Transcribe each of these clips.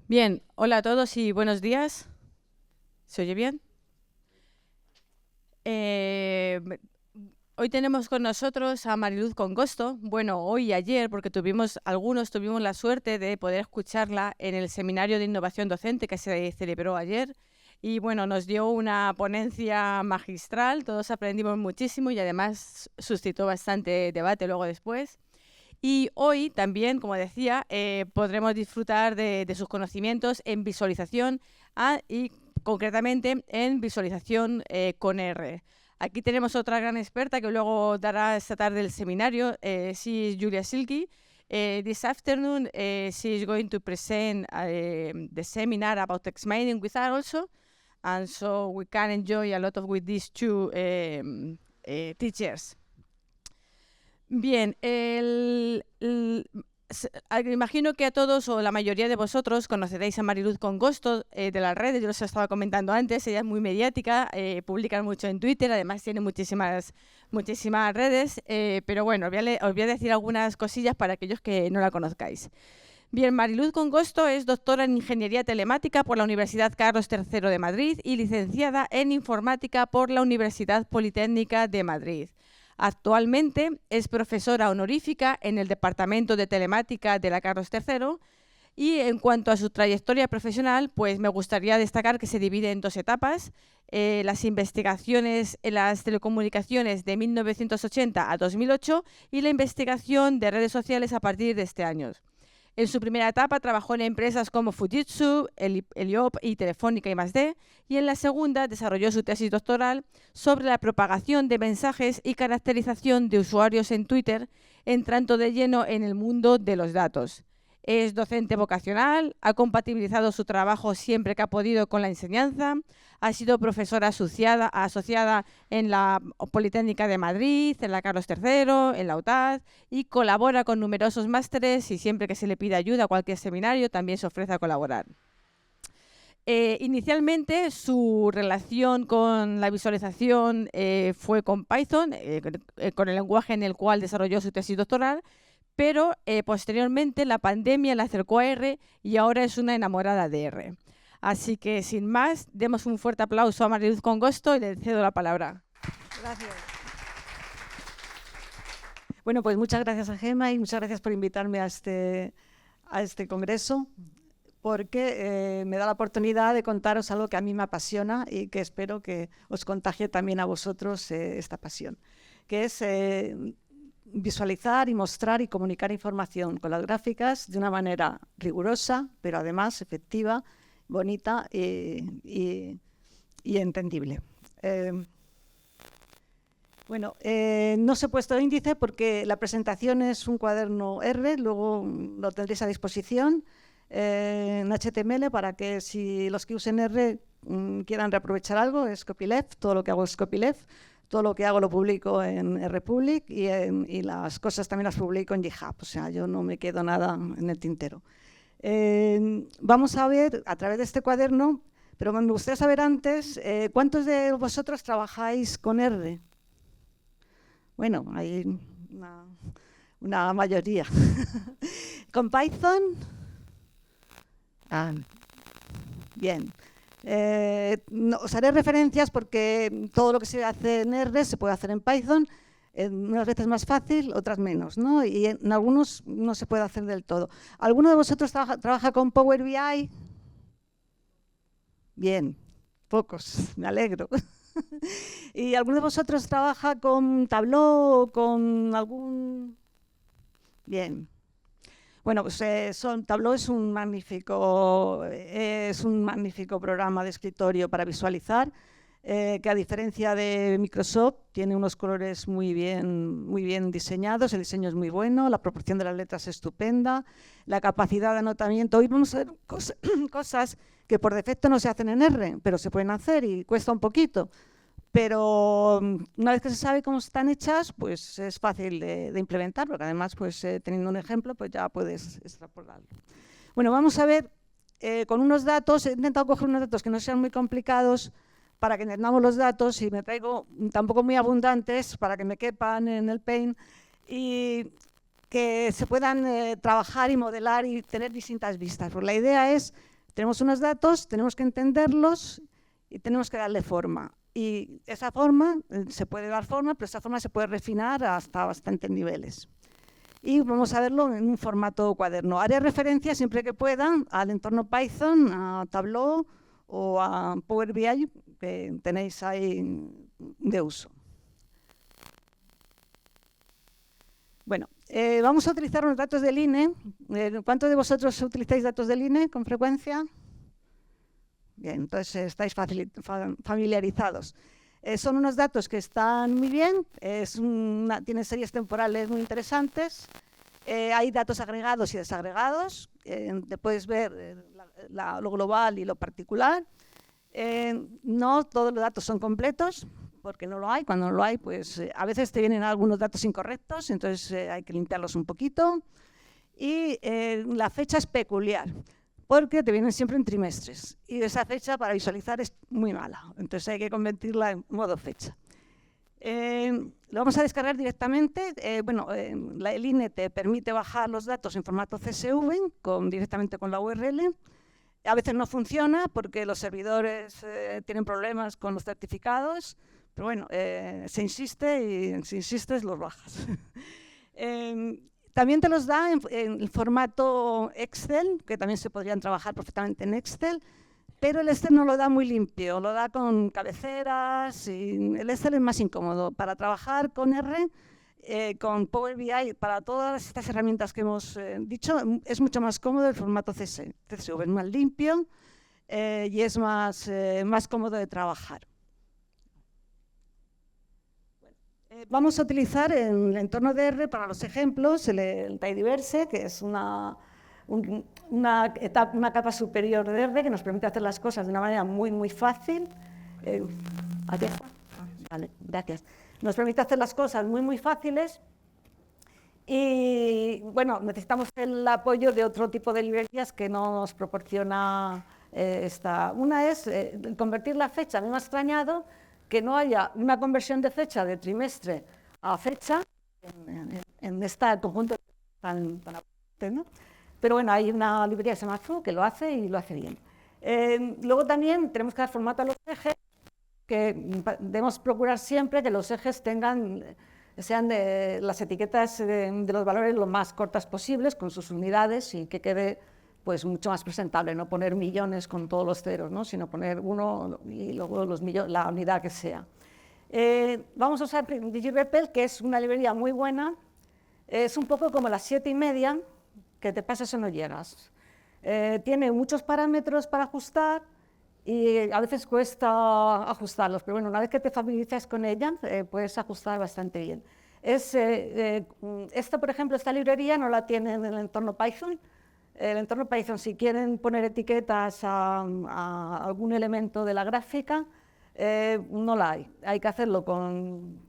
Bien, hola a todos y buenos días. ¿Se oye bien? Eh, Hoy tenemos con nosotros a Mariluz Congosto. Bueno, hoy y ayer, porque algunos tuvimos la suerte de poder escucharla en el seminario de innovación docente que se celebró ayer. Y bueno, nos dio una ponencia magistral, todos aprendimos muchísimo y además suscitó bastante debate luego después. Y hoy también, como decía, podremos disfrutar de sus conocimientos en visualización y concretamente en visualización con R. Aquí tenemos otra gran experta que luego dará esta tarde el seminario. She is Julia Silky. This afternoon, she is going to present the seminar about text mining with us also. And so we can enjoy a lot of with these two teachers. Bien, imagino que a todos o la mayoría de vosotros conoceréis a Mariluz Congosto de las redes. Yo os estaba comentando antes, ella es muy mediática, publica mucho en Twitter, además tiene muchísimas redes, pero bueno, os voy a decir algunas cosillas para aquellos que no la conozcáis. Bien, Mariluz Congosto es doctora en Ingeniería Telemática por la Universidad Carlos III de Madrid y licenciada en Informática por la Universidad Politécnica de Madrid. Actualmente es profesora honorífica en el Departamento de Telemática de la Carlos III y en cuanto a su trayectoria profesional, pues me gustaría destacar que se divide en dos etapas. Las investigaciones en las telecomunicaciones de 1980 a 2008 y la investigación de redes sociales a partir de este año. En su primera etapa trabajó en empresas como Fujitsu, Eliop y Telefónica I+D, y en la segunda desarrolló su tesis doctoral sobre la propagación de mensajes y caracterización de usuarios en Twitter, entrando de lleno en el mundo de los datos. Es docente vocacional, ha compatibilizado su trabajo siempre que ha podido con la enseñanza, ha sido profesora asociada en la Politécnica de Madrid, en la Carlos III, en la UTAD y colabora con numerosos másteres y siempre que se le pide ayuda a cualquier seminario también se ofrece a colaborar. Inicialmente su relación con la visualización fue con Python, con el lenguaje en el cual desarrolló su tesis doctoral, pero posteriormente la pandemia la acercó a R y ahora es una enamorada de R. Así que sin más, demos un fuerte aplauso a Mariluz Congosto y le cedo la palabra. Gracias. Bueno, pues muchas gracias a Gemma y muchas gracias por invitarme a este congreso, porque me da la oportunidad de contaros algo que a mí me apasiona y que espero que os contagie también a vosotros esta pasión, que es visualizar y mostrar y comunicar información con las gráficas de una manera rigurosa, pero además efectiva, bonita y entendible. Bueno, no os he puesto índice porque la presentación es un cuaderno R, luego lo tendréis a disposición en HTML para que si los que usen R quieran reaprovechar algo, es copyleft, todo lo que hago es copyleft, todo lo que hago lo publico en RPublic y las cosas también las publico en GitHub, o sea, yo no me quedo nada en el tintero. Vamos a ver a través de este cuaderno, pero me gustaría saber antes, ¿cuántos de vosotros trabajáis con R? Bueno, hay una mayoría. ¿Con Python? Bien. Os haré referencias porque todo lo que se hace en R se puede hacer en Python, unas veces más fácil, otras menos, ¿no? Y en algunos no se puede hacer del todo. ¿Alguno de vosotros trabaja con Power BI? Bien, pocos, me alegro. ¿Y alguno de vosotros trabaja con Tableau o con algún...? Bien. Bueno, pues Tableau es un magnífico programa de escritorio para visualizar, que a diferencia de Microsoft tiene unos colores muy bien diseñados, el diseño es muy bueno, la proporción de las letras es estupenda, la capacidad de anotamiento. Hoy vamos a ver cosas que por defecto no se hacen en R, pero se pueden hacer y cuesta un poquito. Pero una vez que se sabe cómo están hechas, pues es fácil de implementar, porque además, pues teniendo un ejemplo, pues ya puedes extrapolarlo. Bueno, vamos a ver con unos datos, he intentado coger unos datos que no sean muy complicados para que entendamos los datos y me traigo tampoco muy abundantes para que me quepan en el Paint y que se puedan trabajar y modelar y tener distintas vistas. Pues la idea es Tenemos unos datos, tenemos que entenderlos y tenemos que darle forma. Y esa forma, se puede dar forma, pero esa forma se puede refinar hasta bastantes niveles. Y vamos a verlo en un formato cuaderno. Haré referencia siempre que pueda al entorno Python, a Tableau o a Power BI que tenéis ahí de uso. Bueno, vamos a utilizar unos datos del INE. ¿Cuántos de vosotros utilizáis datos del INE con frecuencia? Bien, entonces estáis familiarizados. Son unos datos que están muy bien, tienen series temporales muy interesantes, hay datos agregados y desagregados, te puedes ver lo global y lo particular. No todos los datos son completos, porque no lo hay. Cuando no lo hay, pues a veces te vienen algunos datos incorrectos, entonces hay que limpiarlos un poquito. Y la fecha es peculiar, porque te vienen siempre en trimestres. Y esa fecha para visualizar es muy mala, entonces hay que convertirla en modo fecha. Lo vamos a descargar directamente. El INE te permite bajar los datos en formato CSV directamente con la URL. A veces no funciona porque los servidores tienen problemas con los certificados, pero bueno, se insiste y si insistes los bajas. También te los da en formato Excel, que también se podrían trabajar perfectamente en Excel, pero el Excel no lo da muy limpio, lo da con cabeceras, y el Excel es más incómodo. Para trabajar con R, con Power BI, para todas estas herramientas que hemos dicho, es mucho más cómodo el formato CSV, es más limpio y es más cómodo de trabajar. Vamos a utilizar en el entorno de R para los ejemplos el Tidyverse, que es una capa superior de R que nos permite hacer las cosas de una manera muy fácil. ¿Aquí está? Vale, gracias. Nos permite hacer las cosas muy fáciles y, bueno, necesitamos el apoyo de otro tipo de librerías que nos proporciona esta. Una es convertir la fecha. A mí me ha extrañado que no haya una conversión de fecha de trimestre a fecha en este conjunto tan aparte, ¿no? Pero bueno, hay una librería que se llama Foo que lo hace y lo hace bien. Luego también tenemos que dar formato a los ejes, que debemos procurar siempre que los ejes sean las etiquetas de los valores lo más cortas posibles, con sus unidades, y que quede pues mucho más presentable, no poner millones con todos los ceros, ¿no? Sino poner uno y luego la unidad que sea. Vamos a usar DigiRepel, que es una librería muy buena. Es un poco como las 7:30, que te pasas o no llegas. Tiene muchos parámetros para ajustar y a veces cuesta ajustarlos, pero bueno, una vez que te familiarizas con ella, puedes ajustar bastante bien. Por ejemplo, esta librería no la tiene en el entorno Python. El entorno Python, si quieren poner etiquetas a algún elemento de la gráfica, no la hay. Hay que hacerlo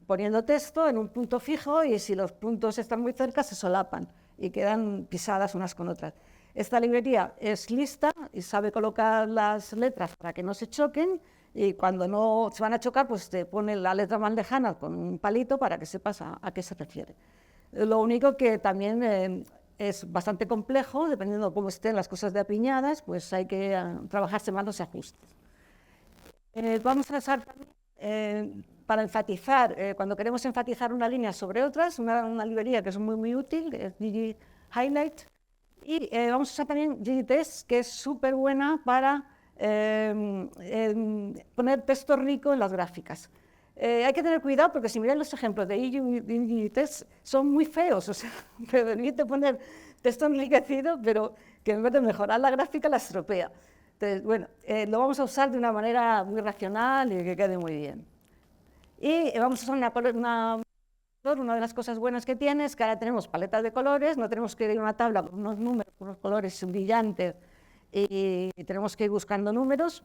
poniendo texto en un punto fijo, y si los puntos están muy cerca se solapan y quedan pisadas unas con otras. Esta librería es lista y sabe colocar las letras para que no se choquen, y cuando no se van a chocar, pues te pone la letra más lejana con un palito para que sepas a qué se refiere. Lo único que también es bastante complejo, dependiendo de cómo estén las cosas de apiñadas, pues hay que trabajarse más los ajustes. Vamos a usar para enfatizar, cuando queremos enfatizar una línea sobre otras, una librería que es muy útil, que es DigiHighlight. Y vamos a usar también DigiText, que es súper buena para poner texto rico en las gráficas. Hay que tener cuidado porque si miráis los ejemplos de DigiText son muy feos, o sea, permite poner texto enriquecido, pero que en vez de mejorar la gráfica la estropea. Entonces, bueno, lo vamos a usar de una manera muy racional y que quede muy bien. Y vamos a usar una de las cosas buenas que tiene es que ahora tenemos paletas de colores, no tenemos que ir a una tabla con unos números, con unos colores brillantes, y tenemos que ir buscando números.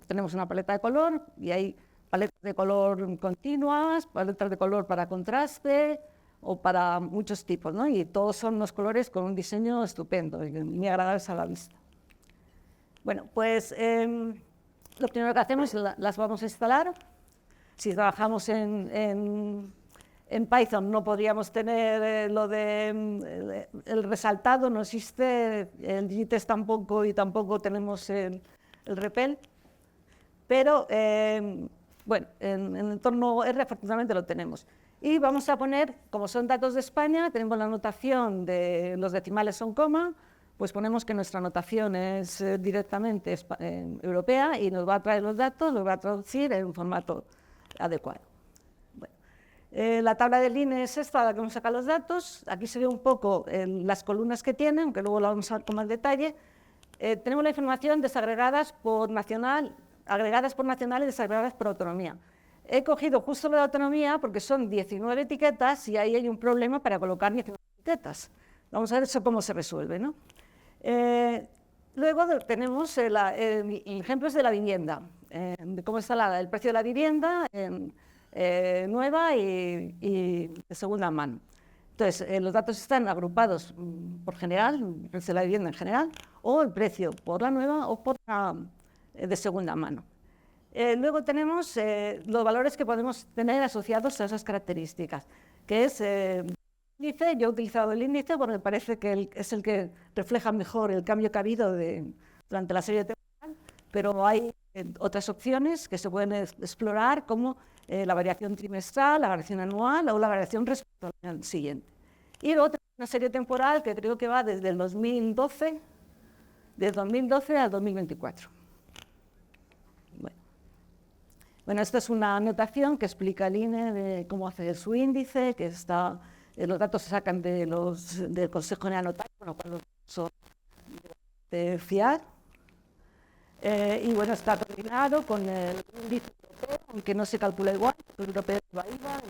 Tenemos una paleta de color y hay paletas de color continuas, paletas de color para contraste o para muchos tipos, ¿no? Y todos son unos colores con un diseño estupendo y muy agradables a la vista. Bueno, pues lo primero que hacemos es las vamos a instalar. Si trabajamos en En Python no podríamos tener lo de el resaltado, no existe, el digitest tampoco y tampoco tenemos el repel, pero bueno, en el entorno R afortunadamente lo tenemos. Y vamos a poner, como son datos de España, tenemos la notación de los decimales son coma, pues ponemos que nuestra notación es directamente europea y nos va a traer los datos, los va a traducir en un formato adecuado. Bueno, la tabla de INE es esta, la que vamos a sacar los datos. Aquí se ve un poco las columnas que tienen, aunque luego la vamos a ver con más detalle. Tenemos la información desagregadas por nacional, agregadas por nacional y desagregadas por autonomía. He cogido justo lo de autonomía porque son 19 etiquetas y ahí hay un problema para colocar 19 etiquetas. Vamos a ver eso cómo se resuelve, ¿no? Luego tenemos ejemplos de la vivienda, de cómo está el precio de la vivienda nueva y de segunda mano. Entonces, los datos están agrupados por general, el precio de la vivienda en general, o el precio por la nueva o por la de segunda mano. Luego tenemos los valores que podemos tener asociados a esas características, que es índice. Yo he utilizado el índice porque me parece que es el que refleja mejor el cambio que ha habido durante la serie temporal, pero hay otras opciones que se pueden explorar, como la variación trimestral, la variación anual o la variación respecto al año siguiente. Y luego tenemos una serie temporal que creo que va desde el 2012, de 2012 al 2024. Bueno, esta es una anotación que explica el INE de cómo hacer su índice, que los datos se sacan del Consejo General Notario, con lo cual son de fiar. Y bueno, está coordinado con el índice europeo, aunque no se calcula igual, el europeo va IVA,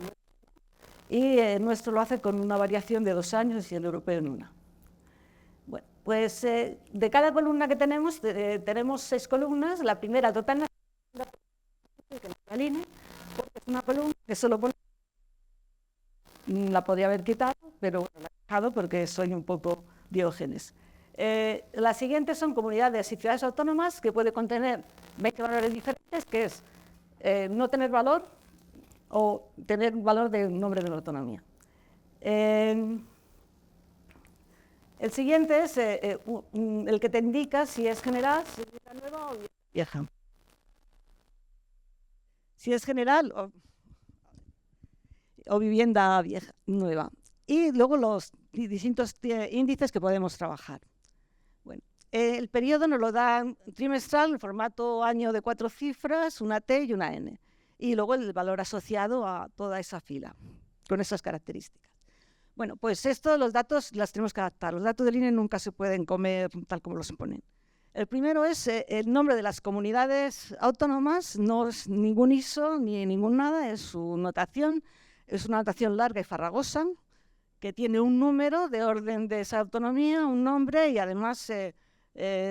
y nuestro lo hace con una variación de 2 años y el europeo en 1. Bueno, pues de cada columna que tenemos 6 columnas. La primera total que la INE, porque es una columna que solo pone. La podía haber quitado, pero bueno, la he dejado porque soy un poco Diógenes. Las siguientes son comunidades y ciudades autónomas, que puede contener 20 valores diferentes, que es no tener valor o tener valor del nombre de la autonomía. El siguiente es el que te indica si es general, si es nueva o vieja. Si es general o vivienda vieja, nueva. Y luego los distintos índices que podemos trabajar. Bueno, el periodo nos lo da trimestral, el formato año de 4 cifras, una T y una N. Y luego el valor asociado a toda esa fila, con esas características. Bueno, pues los datos los tenemos que adaptar. Los datos del INE nunca se pueden comer tal como los ponen. El primero es el nombre de las comunidades autónomas, no es ningún ISO ni ningún nada, es su notación. Es una notación larga y farragosa, que tiene un número de orden de esa autonomía, un nombre y además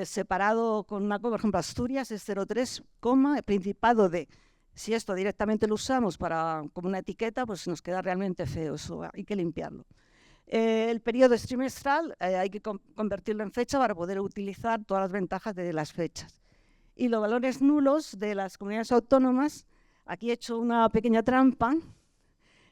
separado con una, por ejemplo, Asturias es 03, Principado de. Si esto directamente lo usamos como una etiqueta, pues nos queda realmente feo, eso hay que limpiarlo. El periodo es trimestral, hay que convertirlo en fecha para poder utilizar todas las ventajas de las fechas. Y los valores nulos de las comunidades autónomas, aquí he hecho una pequeña trampa,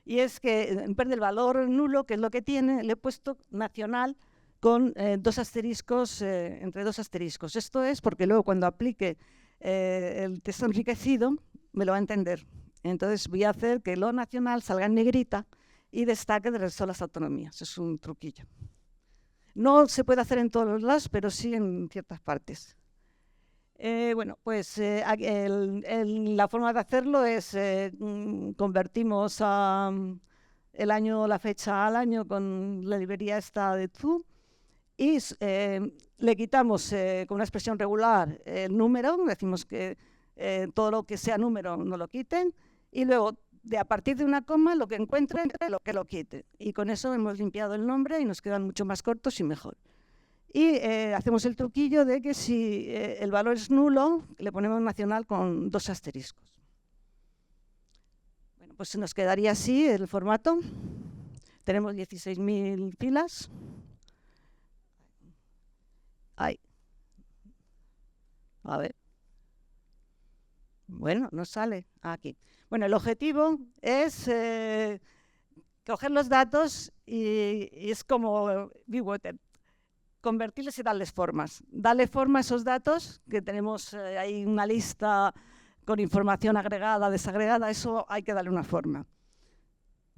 y es que en vez del valor nulo, que es lo que tiene, le he puesto nacional con 2 asteriscos, entre 2 asteriscos. Esto es porque luego cuando aplique el texto enriquecido me lo va a entender. Entonces voy a hacer que lo nacional salga en negrita y destaque del resto de las autonomías. Es un truquillo. No se puede hacer en todos los lados, pero sí en ciertas partes. Bueno, pues la forma de hacerlo es convertimos el año, la fecha al año con la librería esta de TU y le quitamos con una expresión regular el número, decimos que todo lo que sea número no lo quiten y luego a partir de una coma lo que encuentren lo quiten. Y con eso hemos limpiado el nombre y nos quedan mucho más cortos y mejor. Y hacemos el truquillo de que si el valor es nulo, le ponemos nacional con 2 asteriscos. Bueno, pues nos quedaría así el formato. Tenemos 16.000 filas. Ahí. A ver. Bueno, no sale aquí. Bueno, el objetivo es coger los datos y es como Be-Water, convertirles y darles formas. Darle forma a esos datos, que tenemos ahí una lista con información agregada, desagregada, eso hay que darle una forma.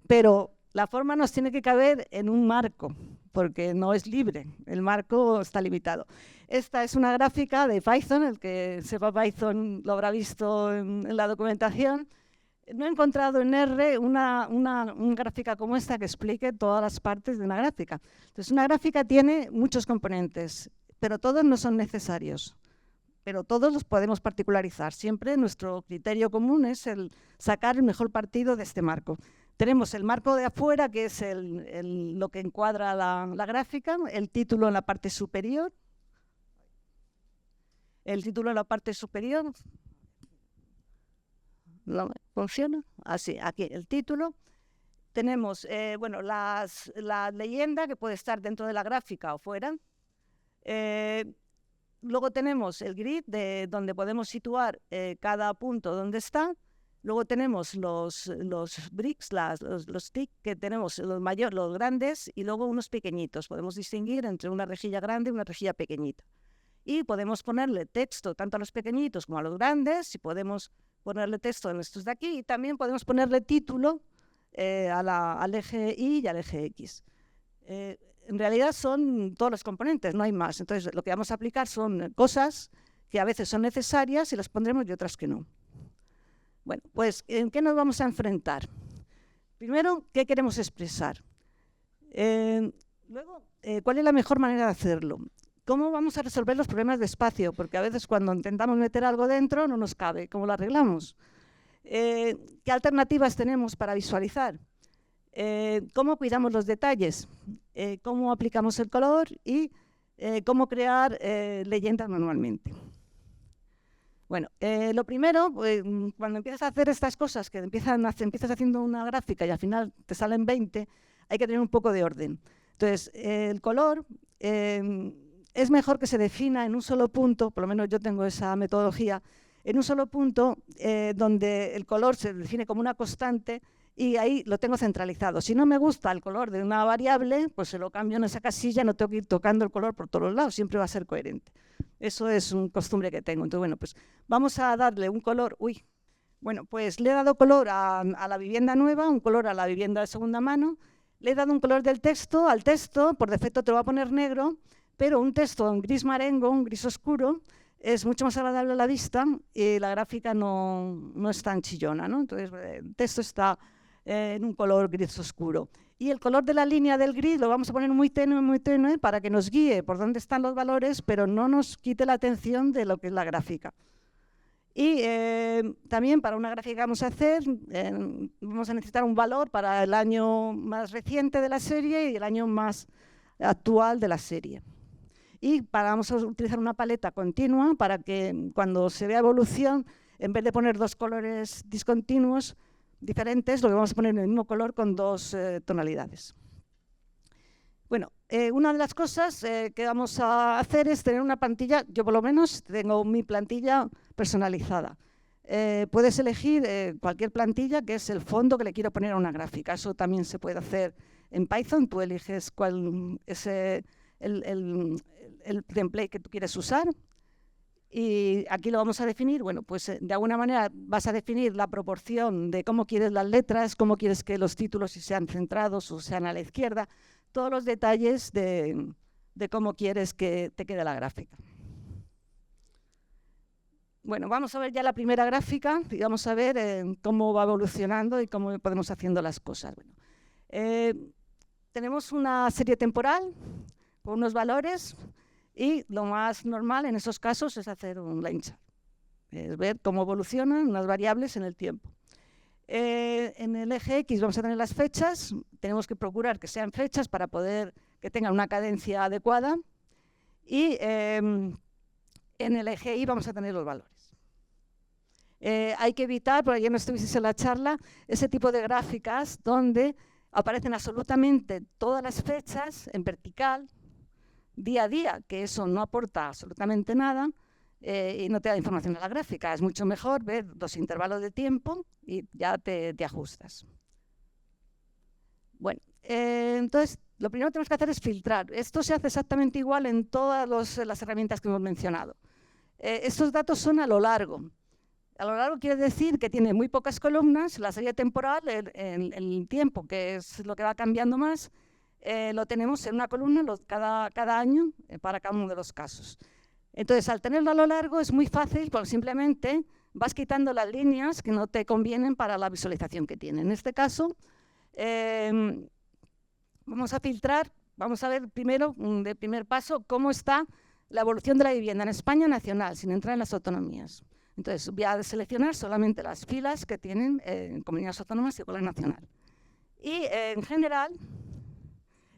Pero la forma nos tiene que caber en un marco, porque no es libre, el marco está limitado. Esta es una gráfica de Python, el que sepa Python lo habrá visto en la documentación. No he encontrado en R una gráfica como esta que explique todas las partes de una gráfica. Entonces, una gráfica tiene muchos componentes, pero todos no son necesarios. Pero todos los podemos particularizar. Siempre nuestro criterio común es el sacar el mejor partido de este marco. Tenemos el marco de afuera, que es lo que encuadra la gráfica, el título en la parte superior. El título en la parte superior. ¿Funciona? Así, aquí el título. Tenemos bueno, la leyenda, que puede estar dentro de la gráfica o fuera. Luego tenemos el grid, donde podemos situar cada punto donde está. Luego tenemos los bricks, los tick, que tenemos los grandes y luego unos pequeñitos. Podemos distinguir entre una rejilla grande y una rejilla pequeñita. Y podemos ponerle texto tanto a los pequeñitos como a los grandes, y podemos ponerle texto en estos de aquí, y también podemos ponerle título al eje Y y al eje X. En realidad son todos los componentes, no hay más. Entonces, lo que vamos a aplicar son cosas que a veces son necesarias y las pondremos y otras que no. Bueno, pues, ¿en qué nos vamos a enfrentar? Primero, ¿qué queremos expresar? Luego, ¿cuál es la mejor manera de hacerlo? ¿Cómo vamos a resolver los problemas de espacio? Porque a veces cuando intentamos meter algo dentro no nos cabe. ¿Cómo lo arreglamos? ¿Qué alternativas tenemos para visualizar? ¿Cómo cuidamos los detalles? ¿Cómo aplicamos el color? Y cómo crear leyendas manualmente. Bueno, lo primero, cuando empiezas a hacer estas cosas, que empiezas haciendo una gráfica y al final te salen 20, hay que tener un poco de orden. Entonces, el color es mejor que se defina en un solo punto, por lo menos yo tengo esa metodología, en un solo punto donde el color se define como una constante y ahí lo tengo centralizado. Si no me gusta el color de una variable, pues se lo cambio en esa casilla, no tengo que ir tocando el color por todos los lados, siempre va a ser coherente. Eso es una costumbre que tengo. Entonces, bueno, pues vamos a darle un color. Bueno, pues le he dado color a la vivienda nueva, un color a la vivienda de segunda mano. Le he dado un color del texto. Al texto, por defecto te lo va a poner negro, pero un texto en gris marengo, un gris oscuro, es mucho más agradable a la vista y la gráfica no es tan chillona, ¿no? Entonces, el texto está en un color gris oscuro. Y el color de la línea del gris lo vamos a poner muy tenue, para que nos guíe por dónde están los valores, pero no nos quite la atención de lo que es la gráfica. Y también para una gráfica que vamos a hacer, vamos a necesitar un valor para el año más reciente de la serie y el año más actual de la serie. Y vamos a utilizar una paleta continua para que cuando se vea evolución, en vez de poner dos colores discontinuos diferentes, lo que vamos a poner en el mismo color con dos tonalidades. Bueno, una de las cosas que vamos a hacer es tener una plantilla. Yo por lo menos tengo mi plantilla personalizada. Puedes elegir cualquier plantilla, que es el fondo que le quiero poner a una gráfica. Eso también se puede hacer en Python. Tú eliges cuál es el template que tú quieres usar. Y aquí lo vamos a definir. Bueno, pues de alguna manera vas a definir la proporción de cómo quieres las letras, cómo quieres que los títulos sean centrados o sean a la izquierda, todos los detalles de cómo quieres que te quede la gráfica. Bueno, vamos a ver ya la primera gráfica y vamos a ver cómo va evolucionando y cómo podemos haciendo las cosas. Bueno, tenemos una serie temporal con unos valores. Y lo más normal en esos casos es hacer un line chart, es ver cómo evolucionan unas variables en el tiempo. En el eje X vamos a tener las fechas, tenemos que procurar que sean fechas para poder que tengan una cadencia adecuada. Y en el eje Y vamos a tener los valores. Hay que evitar, por ayer no estuvieseis en la charla, ese tipo de gráficas donde aparecen absolutamente todas las fechas en vertical, día a día, que eso no aporta absolutamente nada y no te da información a la gráfica. Es mucho mejor ver los intervalos de tiempo y ya te ajustas. Bueno, entonces, lo primero que tenemos que hacer es filtrar. Esto se hace exactamente igual en todas las herramientas que hemos mencionado. Estos datos son a lo largo. A lo largo quiere decir que tiene muy pocas columnas, la serie temporal, el tiempo, que es lo que va cambiando más, lo tenemos en una columna cada año para cada uno de los casos. Entonces, al tenerlo a lo largo es muy fácil, porque simplemente vas quitando las líneas que no te convienen para la visualización que tiene. En este caso, vamos a filtrar, vamos a ver primero, de primer paso, cómo está la evolución de la vivienda en España nacional, sin entrar en las autonomías. Entonces, voy a seleccionar solamente las filas que tienen comunidades autónomas y escuela nacional. Y en general,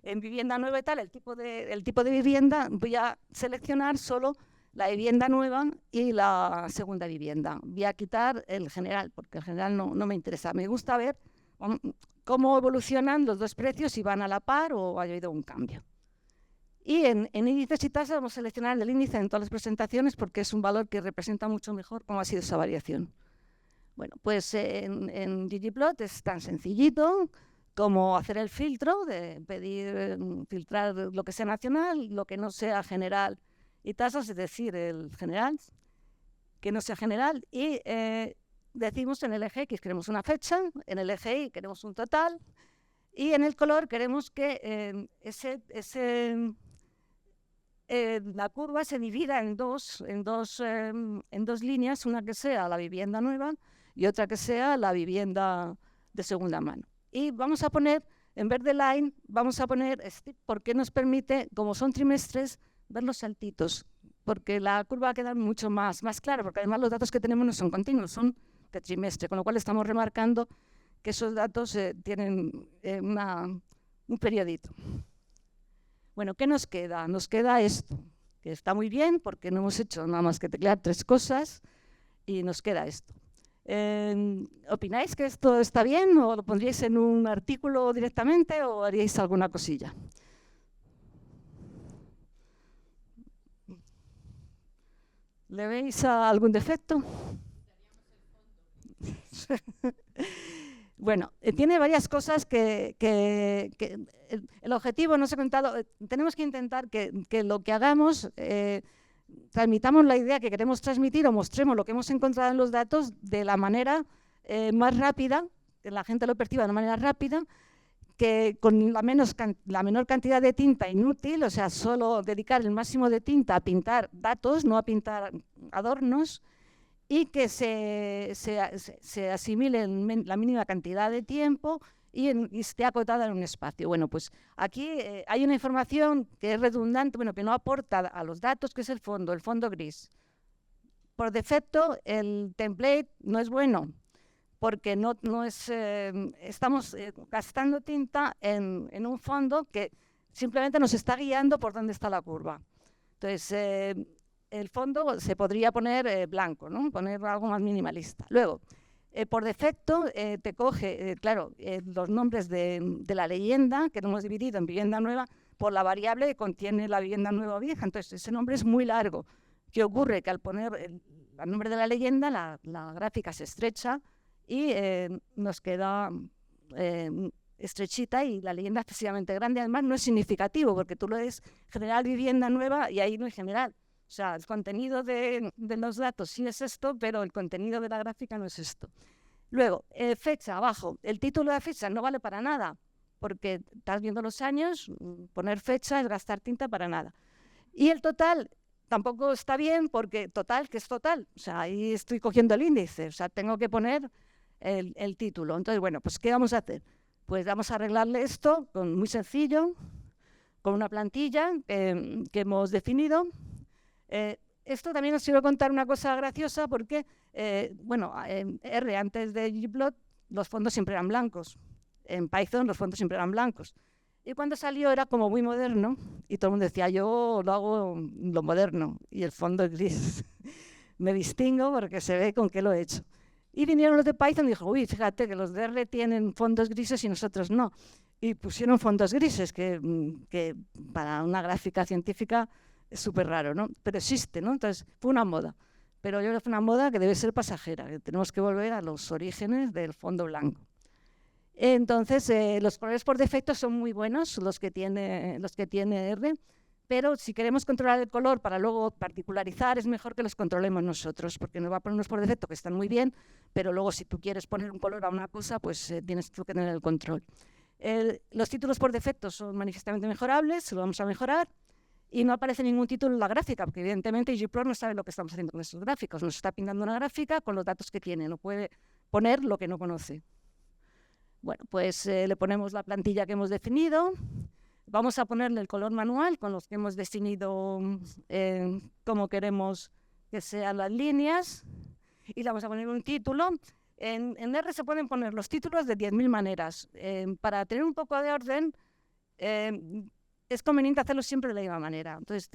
en vivienda nueva y tal, el tipo de vivienda, voy a seleccionar solo la vivienda nueva y la segunda vivienda. Voy a quitar el general, porque el general no me interesa. Me gusta ver cómo evolucionan los dos precios, si van a la par o ha habido un cambio. Y en índices y tasas vamos a seleccionar el índice en todas las presentaciones porque es un valor que representa mucho mejor cómo ha sido esa variación. Bueno, pues en ggplot es tan sencillito como hacer el filtro, de filtrar lo que sea nacional, lo que no sea general y tasas, es decir, el general, que no sea general. Y decimos en el eje X queremos una fecha, en el eje Y queremos un total y en el color queremos que la curva se divida en dos líneas, una que sea la vivienda nueva y otra que sea la vivienda de segunda mano. Y vamos a poner, en vez de line, vamos a poner stick, porque nos permite, como son trimestres, ver los saltitos, porque la curva va a quedar mucho más clara, porque además los datos que tenemos no son continuos, son de trimestre, con lo cual estamos remarcando que esos datos tienen un periodito. Bueno, ¿qué nos queda? Nos queda esto, que está muy bien porque no hemos hecho nada más que teclear 3 cosas y nos queda esto. ¿Opináis que esto está bien o lo pondríais en un artículo directamente o haríais alguna cosilla? ¿Le veis algún defecto? Bueno, tiene varias cosas que el objetivo, no os he contado, tenemos que intentar que lo que hagamos, transmitamos la idea que queremos transmitir o mostremos lo que hemos encontrado en los datos de la manera más rápida, que la gente lo perciba de una manera rápida, que con la menor cantidad de tinta inútil, o sea, solo dedicar el máximo de tinta a pintar datos, no a pintar adornos, y que se asimile en la mínima cantidad de tiempo y esté acotada en un espacio. Bueno, pues aquí hay una información que es redundante, bueno, que no aporta a los datos, que es el fondo gris. Por defecto, el template no es bueno, porque estamos gastando tinta en un fondo que simplemente nos está guiando por dónde está la curva. Entonces, el fondo se podría poner blanco, ¿no? Poner algo más minimalista. Luego, por defecto, te coge, claro, los nombres de la leyenda, que lo hemos dividido en vivienda nueva, por la variable que contiene la vivienda nueva o vieja. Entonces, ese nombre es muy largo. ¿Qué ocurre? Que al poner el nombre de la leyenda, la gráfica se estrecha y nos queda estrechita y la leyenda excesivamente grande. Además, no es significativo, porque tú lo ves general vivienda nueva y ahí no hay general. O sea, el contenido de los datos sí es esto, pero el contenido de la gráfica no es esto. Luego, fecha, abajo. El título de la fecha no vale para nada, porque estás viendo los años, poner fecha es gastar tinta para nada. Y el total tampoco está bien, porque total, ¿qué es total? O sea, ahí estoy cogiendo el índice, o sea, tengo que poner el título. Entonces, bueno, pues ¿qué vamos a hacer? Pues vamos a arreglarle esto muy sencillo, con una plantilla que hemos definido. Esto también os quiero contar una cosa graciosa porque, bueno, en R antes de ggplot los fondos siempre eran blancos. En Python los fondos siempre eran blancos. Y cuando salió era como muy moderno y todo el mundo decía, yo lo hago lo moderno y el fondo es gris. Me distingo porque se ve con qué lo he hecho. Y vinieron los de Python y dijo, uy, fíjate que los de R tienen fondos grises y nosotros no. Y pusieron fondos grises, que para una gráfica científica es súper raro, ¿no? Pero existe, ¿no? Entonces, fue una moda. Pero yo creo que fue una moda que debe ser pasajera, que tenemos que volver a los orígenes del fondo blanco. Entonces, los colores por defecto son muy buenos, los que tiene R, pero si queremos controlar el color para luego particularizar, es mejor que los controlemos nosotros, porque nos va a poner unos por defecto que están muy bien, pero luego si tú quieres poner un color a una cosa, pues tienes tú que tener el control. Los títulos por defecto son manifiestamente mejorables, lo vamos a mejorar, y no aparece ningún título en la gráfica, porque evidentemente ggplot no sabe lo que estamos haciendo con estos gráficos, nos está pintando una gráfica con los datos que tiene, no puede poner lo que no conoce. Bueno, pues le ponemos la plantilla que hemos definido. Vamos a ponerle el color manual con los que hemos definido cómo queremos que sean las líneas. Y le vamos a poner un título. En R se pueden poner los títulos de 10.000 maneras. Para tener un poco de orden, es conveniente hacerlo siempre de la misma manera. Entonces,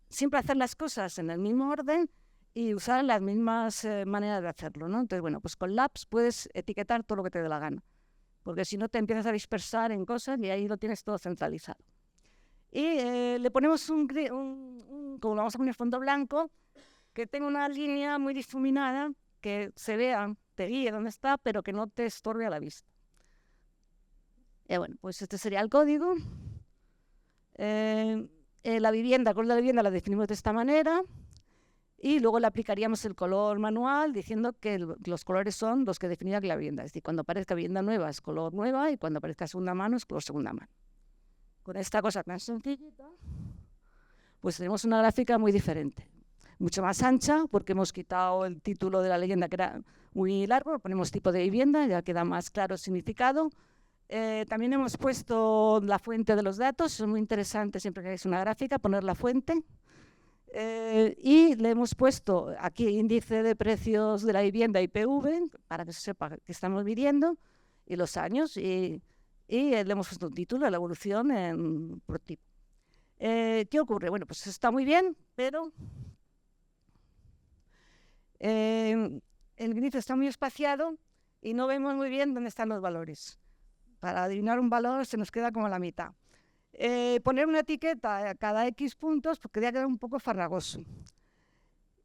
siempre hacer las cosas en el mismo orden y usar las mismas maneras de hacerlo, ¿no? Entonces, bueno, pues con Labs puedes etiquetar todo lo que te dé la gana, porque si no te empiezas a dispersar en cosas y ahí lo tienes todo centralizado. Y le ponemos como lo vamos a poner fondo blanco, que tenga una línea muy difuminada, que se vea, te guíe dónde está, pero que no te estorbe a la vista. Bueno, pues este sería el código. La vivienda, el color de la vivienda la definimos de esta manera. Y luego le aplicaríamos el color manual diciendo que los colores son los que definiría la vivienda. Es decir, cuando aparezca vivienda nueva es color nueva y cuando aparezca segunda mano es color segunda mano. Con esta cosa tan sencillita, pues tenemos una gráfica muy diferente. Mucho más ancha, porque hemos quitado el título de la leyenda que era muy largo, ponemos tipo de vivienda, ya queda más claro el significado. También hemos puesto la fuente de los datos, es muy interesante siempre que hagáis una gráfica, poner la fuente. Y le hemos puesto aquí índice de precios de la vivienda IPV para que se sepa que estamos midiendo y los años y le hemos puesto un título, la evolución por tipo. ¿Qué ocurre? Bueno, pues está muy bien, pero el índice está muy espaciado y no vemos muy bien dónde están los valores. Para adivinar un valor se nos queda como la mitad. Poner una etiqueta a cada X puntos pues quedaría un poco farragoso.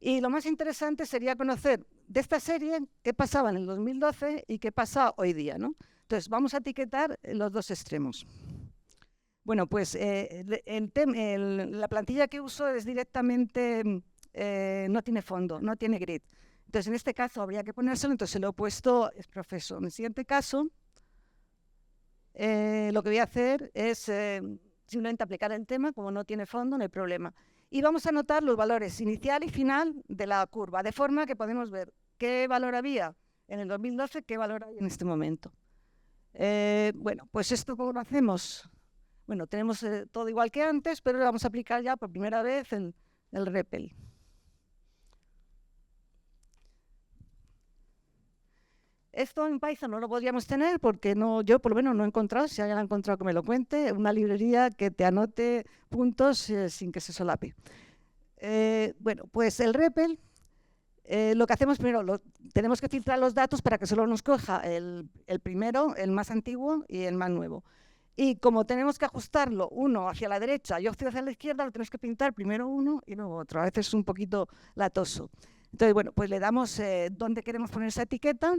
Y lo más interesante sería conocer de esta serie qué pasaba en el 2012 y qué pasa hoy día, ¿no? Entonces, vamos a etiquetar los dos extremos. Bueno, pues la plantilla que uso es directamente, no tiene fondo, no tiene grid. Entonces, en este caso habría que ponérselo, entonces se lo he puesto es profeso. En el siguiente caso, lo que voy a hacer es simplemente aplicar el tema, como no tiene fondo, no hay problema. Y vamos a anotar los valores inicial y final de la curva, de forma que podemos ver qué valor había en el 2012, qué valor hay en este momento. Bueno, pues esto ¿cómo lo hacemos? Bueno, tenemos todo igual que antes, pero le vamos a aplicar ya por primera vez el REPL. Esto en Python no lo podríamos tener porque yo por lo menos no he encontrado, si alguien ha encontrado que me lo cuente, una librería que te anote puntos sin que se solape. Bueno, pues el REPL, lo que hacemos primero, tenemos que filtrar los datos para que solo nos coja el primero, el más antiguo y el más nuevo. Y como tenemos que ajustarlo uno hacia la derecha y otro hacia la izquierda, lo tenemos que pintar primero uno y luego otro. A veces es un poquito latoso. Entonces, bueno, pues le damos dónde queremos poner esa etiqueta.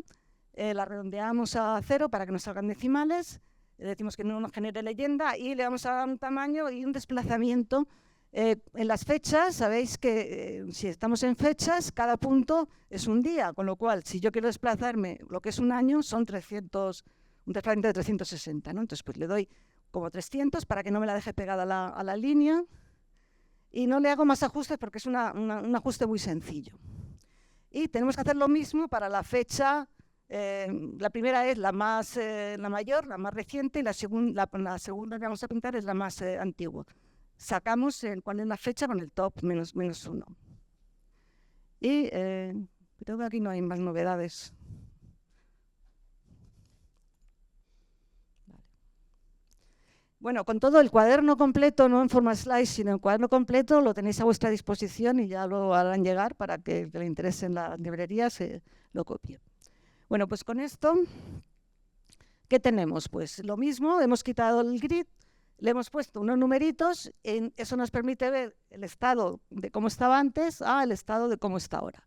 La redondeamos a 0 para que nos salgan decimales, le decimos que no nos genere leyenda y le vamos a dar un tamaño y un desplazamiento. En las fechas, sabéis que si estamos en fechas, cada punto es un día, con lo cual, si yo quiero desplazarme lo que es un año, son un desplazamiento de 360, ¿no? Entonces, pues le doy como 300 para que no me la deje pegada a la línea y no le hago más ajustes porque es un ajuste muy sencillo. Y tenemos que hacer lo mismo para la fecha. La primera es la mayor, la más reciente, y la segunda que vamos a pintar es la más antigua. Sacamos cuál es la fecha con el top -1. Y creo que aquí no hay más novedades. Vale. Bueno, con todo el cuaderno completo, no en forma slide, sino el cuaderno completo, lo tenéis a vuestra disposición y ya lo harán llegar para que el que le interese en la librería se lo copie. Bueno, pues con esto, ¿qué tenemos? Pues lo mismo, hemos quitado el grid, le hemos puesto unos numeritos, eso nos permite ver el estado de cómo estaba antes al estado de cómo está ahora.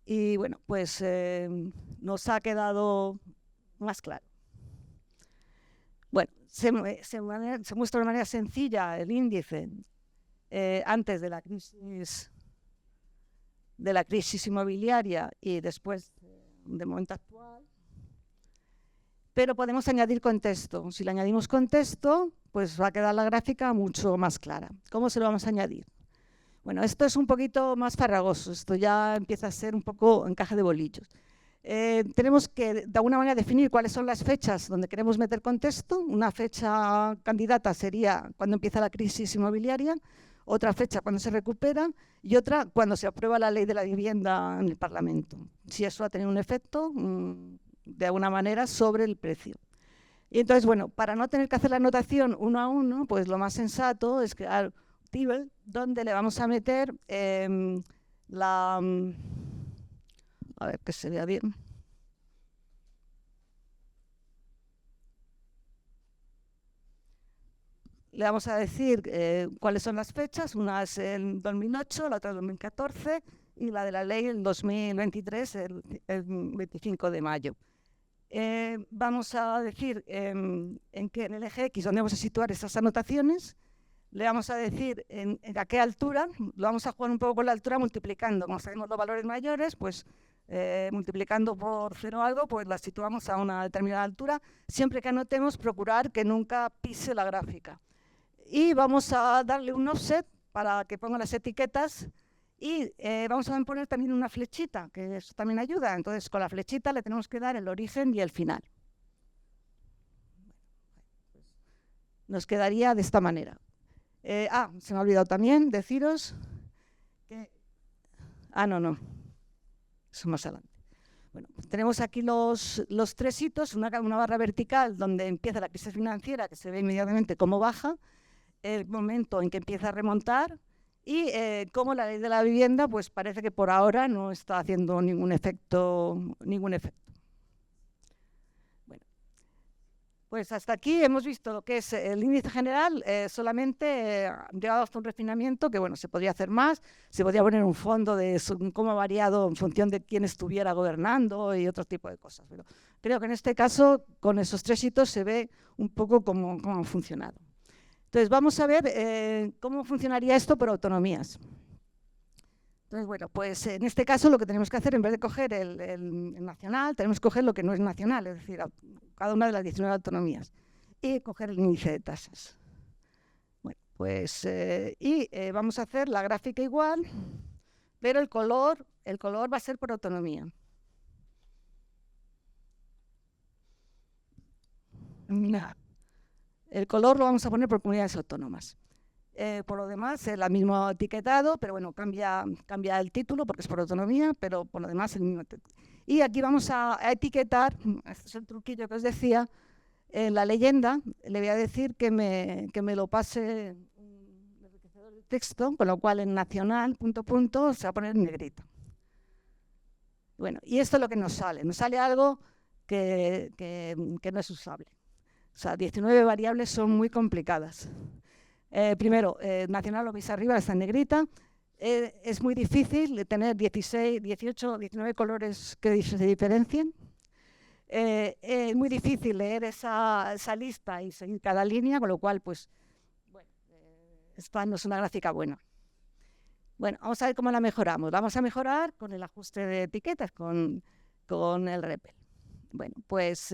Y bueno, pues nos ha quedado más claro. se muestra de manera sencilla el índice antes de la crisis inmobiliaria y después del momento actual. Pero podemos añadir contexto. Si le añadimos contexto, pues va a quedar la gráfica mucho más clara. ¿Cómo se lo vamos a añadir? Bueno, esto es un poquito más farragoso. Esto ya empieza a ser un poco encaje de bolillos. Tenemos que, de alguna manera, definir cuáles son las fechas donde queremos meter contexto. Una fecha candidata sería cuando empieza la crisis inmobiliaria, otra fecha cuando se recupera y otra cuando se aprueba la ley de la vivienda en el Parlamento. Si eso ha tenido un efecto, de alguna manera, sobre el precio. Y entonces, bueno, para no tener que hacer la anotación uno a uno, pues lo más sensato es crear un table donde le vamos a meter a ver, que se vea bien. Le vamos a decir cuáles son las fechas. Una es el 2008, la otra el 2014 y la de la ley el 2023, el 25 de mayo. Vamos a decir en el eje X dónde vamos a situar esas anotaciones. Le vamos a decir a qué altura. Lo vamos a jugar un poco con la altura multiplicando. Como sabemos los valores mayores, pues multiplicando por 0 algo, pues las situamos a una determinada altura, siempre que anotemos procurar que nunca pise la gráfica. Y vamos a darle un offset para que ponga las etiquetas y vamos a poner también una flechita, que eso también ayuda. Entonces, con la flechita le tenemos que dar el origen y el final. Nos quedaría de esta manera. Se me ha olvidado también deciros que... no. Eso más adelante. Bueno, tenemos aquí los 3 hitos, una barra vertical donde empieza la crisis financiera, que se ve inmediatamente cómo baja, el momento en que empieza a remontar y cómo la ley de la vivienda pues parece que por ahora no está haciendo ningún efecto. Bueno, pues hasta aquí hemos visto lo que es el índice general, solamente llegado hasta un refinamiento que bueno, se podría hacer más, se podría poner un fondo de cómo ha variado en función de quién estuviera gobernando y otro tipo de cosas. Pero creo que en este caso, con esos 3 hitos, se ve un poco cómo han funcionado. Entonces, vamos a ver cómo funcionaría esto por autonomías. Entonces, bueno, pues en este caso lo que tenemos que hacer, en vez de coger el nacional, tenemos que coger lo que no es nacional, es decir, cada una de las 19 autonomías, y coger el índice de tasas. Bueno, pues, vamos a hacer la gráfica igual, pero el color va a ser por autonomía. El color lo vamos a poner por comunidades autónomas. Por lo demás, el mismo etiquetado, pero bueno, cambia el título porque es por autonomía, pero por lo demás el mismo título. Y aquí vamos a etiquetar, este es el truquillo que os decía, en la leyenda le voy a decir que me lo pase un enriquecedor de texto, con lo cual en nacional, se va a poner en negrito. Bueno, y esto es lo que nos sale algo que no es usable. O sea, 19 variables son muy complicadas. Primero, nacional lo veis arriba, está en negrita. Es muy difícil tener 16, 18, 19 colores que se diferencien. Es muy difícil leer esa lista y seguir cada línea, con lo cual, pues, bueno, esta no es una gráfica buena. Bueno, vamos a ver cómo la mejoramos. Vamos a mejorar con el ajuste de etiquetas, con el REPL. Bueno, pues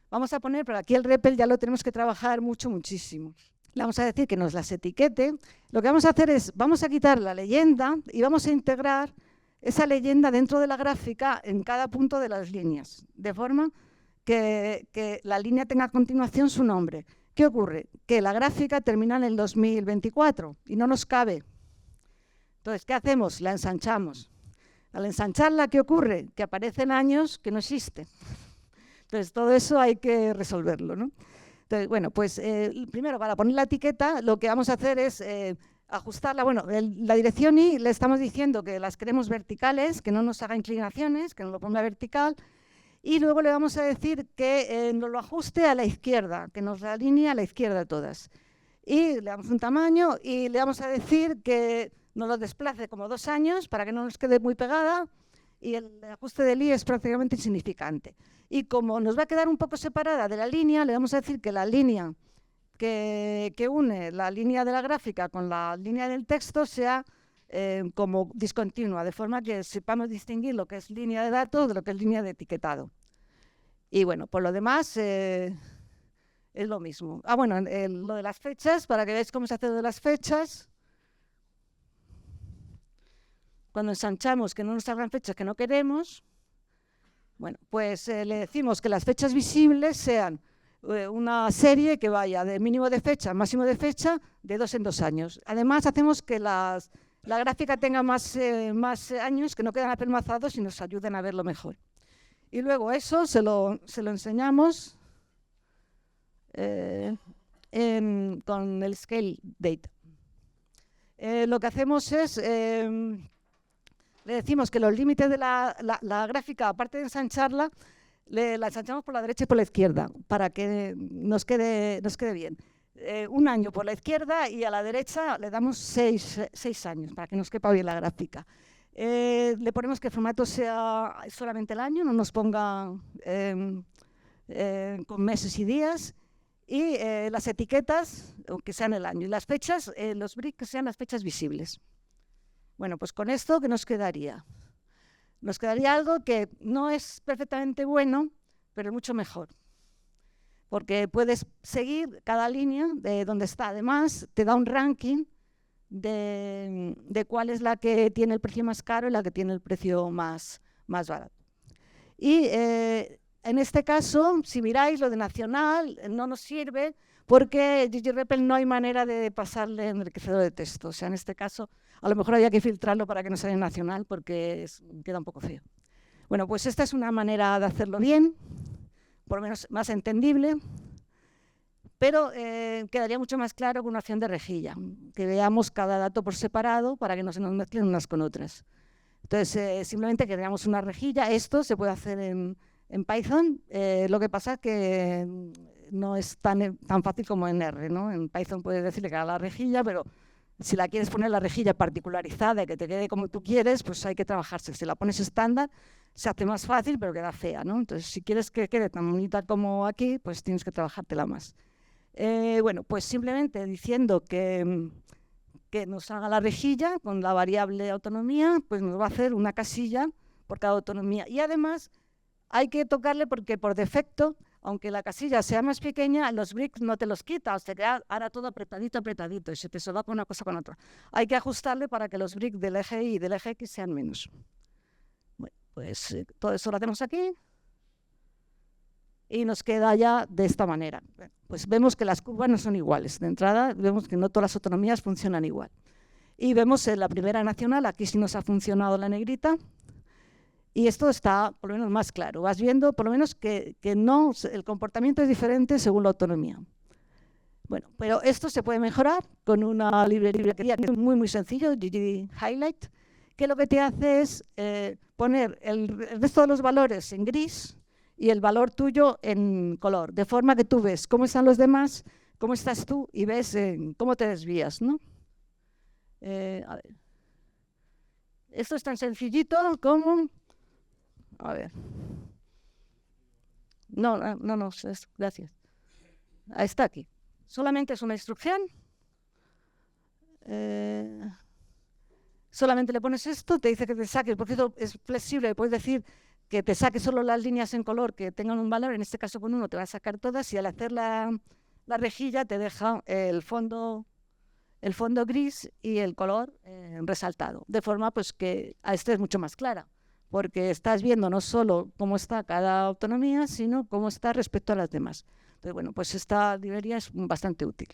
vamos a poner, pero aquí el REPL ya lo tenemos que trabajar muchísimo. Le vamos a decir que nos las etiquete. Lo que vamos a hacer es, vamos a quitar la leyenda y vamos a integrar esa leyenda dentro de la gráfica en cada punto de las líneas, de forma que la línea tenga a continuación su nombre. ¿Qué ocurre? Que la gráfica termina en el 2024 y no nos cabe. Entonces, ¿qué hacemos? La ensanchamos. Al ensancharla, ¿qué ocurre? Que aparecen años que no existen. Entonces, todo eso hay que resolverlo, ¿no? Entonces, bueno, pues primero, para poner la etiqueta, lo que vamos a hacer es ajustarla. Bueno, la dirección y le estamos diciendo que las queremos verticales, que no nos haga inclinaciones, que nos lo ponga vertical. Y luego le vamos a decir que nos lo ajuste a la izquierda, que nos la alinee a la izquierda todas. Y le damos un tamaño y le vamos a decir que nos lo desplace como 2 años para que no nos quede muy pegada. Y el ajuste del I es prácticamente insignificante. Y como nos va a quedar un poco separada de la línea, le vamos a decir que la línea que une la línea de la gráfica con la línea del texto sea como discontinua, de forma que sepamos distinguir lo que es línea de datos de lo que es línea de etiquetado. Y bueno, por lo demás es lo mismo. Bueno, lo de las fechas, para que veáis cómo se hace lo de las fechas. Cuando ensanchamos que no nos salgan fechas que no queremos, bueno, pues le decimos que las fechas visibles sean una serie que vaya de mínimo de fecha a máximo de fecha de 2 en 2 años. Además, hacemos que la gráfica tenga más años, que no quedan apelmazados y nos ayuden a verlo mejor. Y luego eso se lo enseñamos con el Scale Data. Lo que hacemos es, le decimos que los límites de la gráfica, aparte de ensancharla, la ensanchamos por la derecha y por la izquierda, para que nos quede bien. 1 año por la izquierda y a la derecha le damos 6 años, para que nos quepa bien la gráfica. Le ponemos que el formato sea solamente el año, no nos ponga con meses y días, y las etiquetas, que sean el año, y las fechas, los bricks que sean las fechas visibles. Bueno, pues con esto, ¿qué nos quedaría? Nos quedaría algo que no es perfectamente bueno, pero es mucho mejor. Porque puedes seguir cada línea de donde está. Además, te da un ranking de cuál es la que tiene el precio más caro y la que tiene el precio más barato. Y en este caso, si miráis lo de nacional, no nos sirve porque ggRepl no hay manera de pasarle enriquecedor de texto. O sea, en este caso, a lo mejor había que filtrarlo para que no salga en nacional porque queda un poco feo. Bueno, pues esta es una manera de hacerlo bien, por lo menos más entendible, pero quedaría mucho más claro con una opción de rejilla, que veamos cada dato por separado para que no se nos mezclen unas con otras. Entonces, simplemente creamos una rejilla. Esto se puede hacer en Python, lo que pasa es que no es tan fácil como en R, ¿no? En Python puedes decirle que haga la rejilla, pero si la quieres poner la rejilla particularizada y que te quede como tú quieres, pues hay que trabajarse. Si la pones estándar, se hace más fácil, pero queda fea, ¿no? Entonces, si quieres que quede tan bonita como aquí, pues tienes que trabajártela más. Bueno, pues simplemente diciendo que nos haga la rejilla con la variable autonomía, pues nos va a hacer una casilla por cada autonomía. Y además hay que tocarle porque por defecto, aunque la casilla sea más pequeña, los bricks no te los quita, o sea, queda ahora todo apretadito y se te solapa una cosa con otra. Hay que ajustarle para que los bricks del eje Y y del eje X sean menos. Bueno, pues todo eso lo hacemos aquí y nos queda ya de esta manera. Pues vemos que las curvas no son iguales. De entrada, vemos que no todas las autonomías funcionan igual. Y vemos en la primera nacional, aquí sí nos ha funcionado la negrita, y esto está por lo menos más claro. Vas viendo por lo menos que no, el comportamiento es diferente según la autonomía. Bueno, pero esto se puede mejorar con una librería que es muy sencillo, GG Highlight, que lo que te hace es poner el resto de los valores en gris y el valor tuyo en color, de forma que tú ves cómo están los demás, cómo estás tú y ves cómo te desvías, ¿no? A ver. Esto es tan sencillito como... A ver. No, gracias. Está aquí. Solamente es una instrucción. Solamente le pones esto, te dice que te saques, porque esto es flexible, puedes decir que te saques solo las líneas en color que tengan un valor, en este caso con 1 te va a sacar todas, y al hacer la rejilla te deja el fondo gris y el color resaltado, de forma pues que a este es mucho más clara, porque estás viendo no solo cómo está cada autonomía, sino cómo está respecto a las demás. Entonces, bueno, pues esta librería es bastante útil.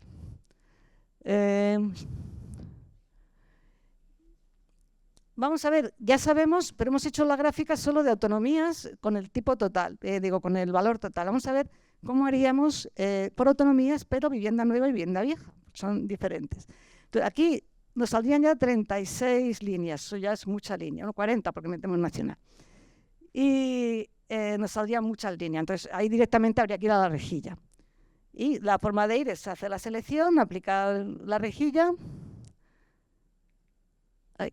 Vamos a ver, ya sabemos, pero hemos hecho la gráfica solo de autonomías con el tipo total, con el valor total. Vamos a ver cómo haríamos por autonomías, pero vivienda nueva y vivienda vieja. Son diferentes. Entonces, aquí nos saldrían ya 36 líneas, eso ya es mucha línea, no 40 porque metemos nacional. Y nos saldrían muchas líneas, entonces ahí directamente habría que ir a la rejilla. Y la forma de ir es hacer la selección, aplicar la rejilla. Ahí.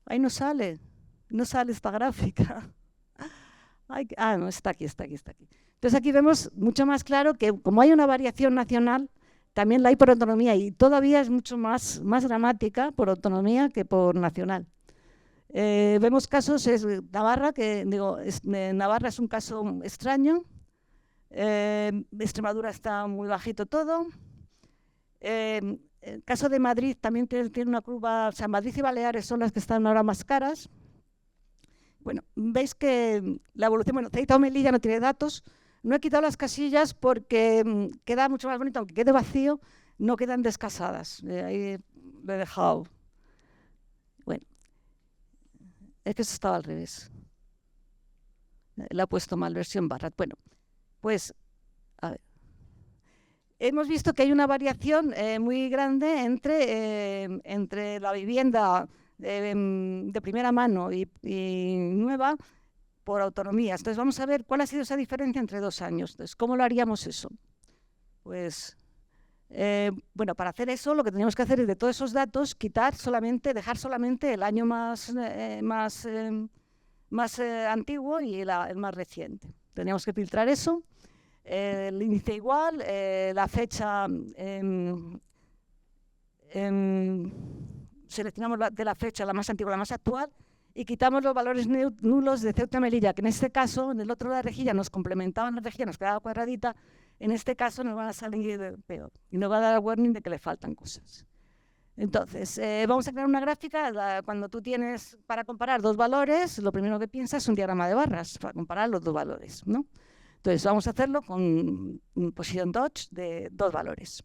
Ahí no sale esta gráfica. No, está aquí. Entonces aquí vemos mucho más claro que como hay una variación nacional, también la hay por autonomía y todavía es mucho más dramática por autonomía que por nacional. Vemos casos, es Navarra, Navarra es un caso extraño, Extremadura está muy bajito todo. El caso de Madrid también tiene una curva, o sea, Madrid y Baleares son las que están ahora más caras. Bueno, veis que la evolución, Ceuta o Melilla no tiene datos. No he quitado las casillas porque queda mucho más bonito, aunque quede vacío, no quedan descasadas. Ahí lo he dejado. Bueno, es que eso estaba al revés. La he puesto mal, versión Barrat. Bueno, pues, a ver. Hemos visto que hay una variación muy grande entre la vivienda de primera mano y nueva por autonomías. Entonces vamos a ver cuál ha sido esa diferencia entre 2 años. Entonces, ¿cómo lo haríamos eso? Pues, bueno, para hacer eso lo que tenemos que hacer es de todos esos datos dejar solamente el año más antiguo y el más reciente. Teníamos que filtrar eso. El índice igual, la fecha, seleccionamos de la fecha la más antigua, la más actual, y quitamos los valores nulos de Ceuta y Melilla, que en este caso, en el otro de la rejilla nos complementaban la rejilla, nos quedaba cuadradita, en este caso nos van a salir peor, y nos va a dar el warning de que le faltan cosas. Entonces, vamos a crear una gráfica. Cuando tú tienes para comparar 2 valores, lo primero que piensas es un diagrama de barras para comparar los 2 valores, ¿no? Entonces, vamos a hacerlo con un position dodge de 2 valores.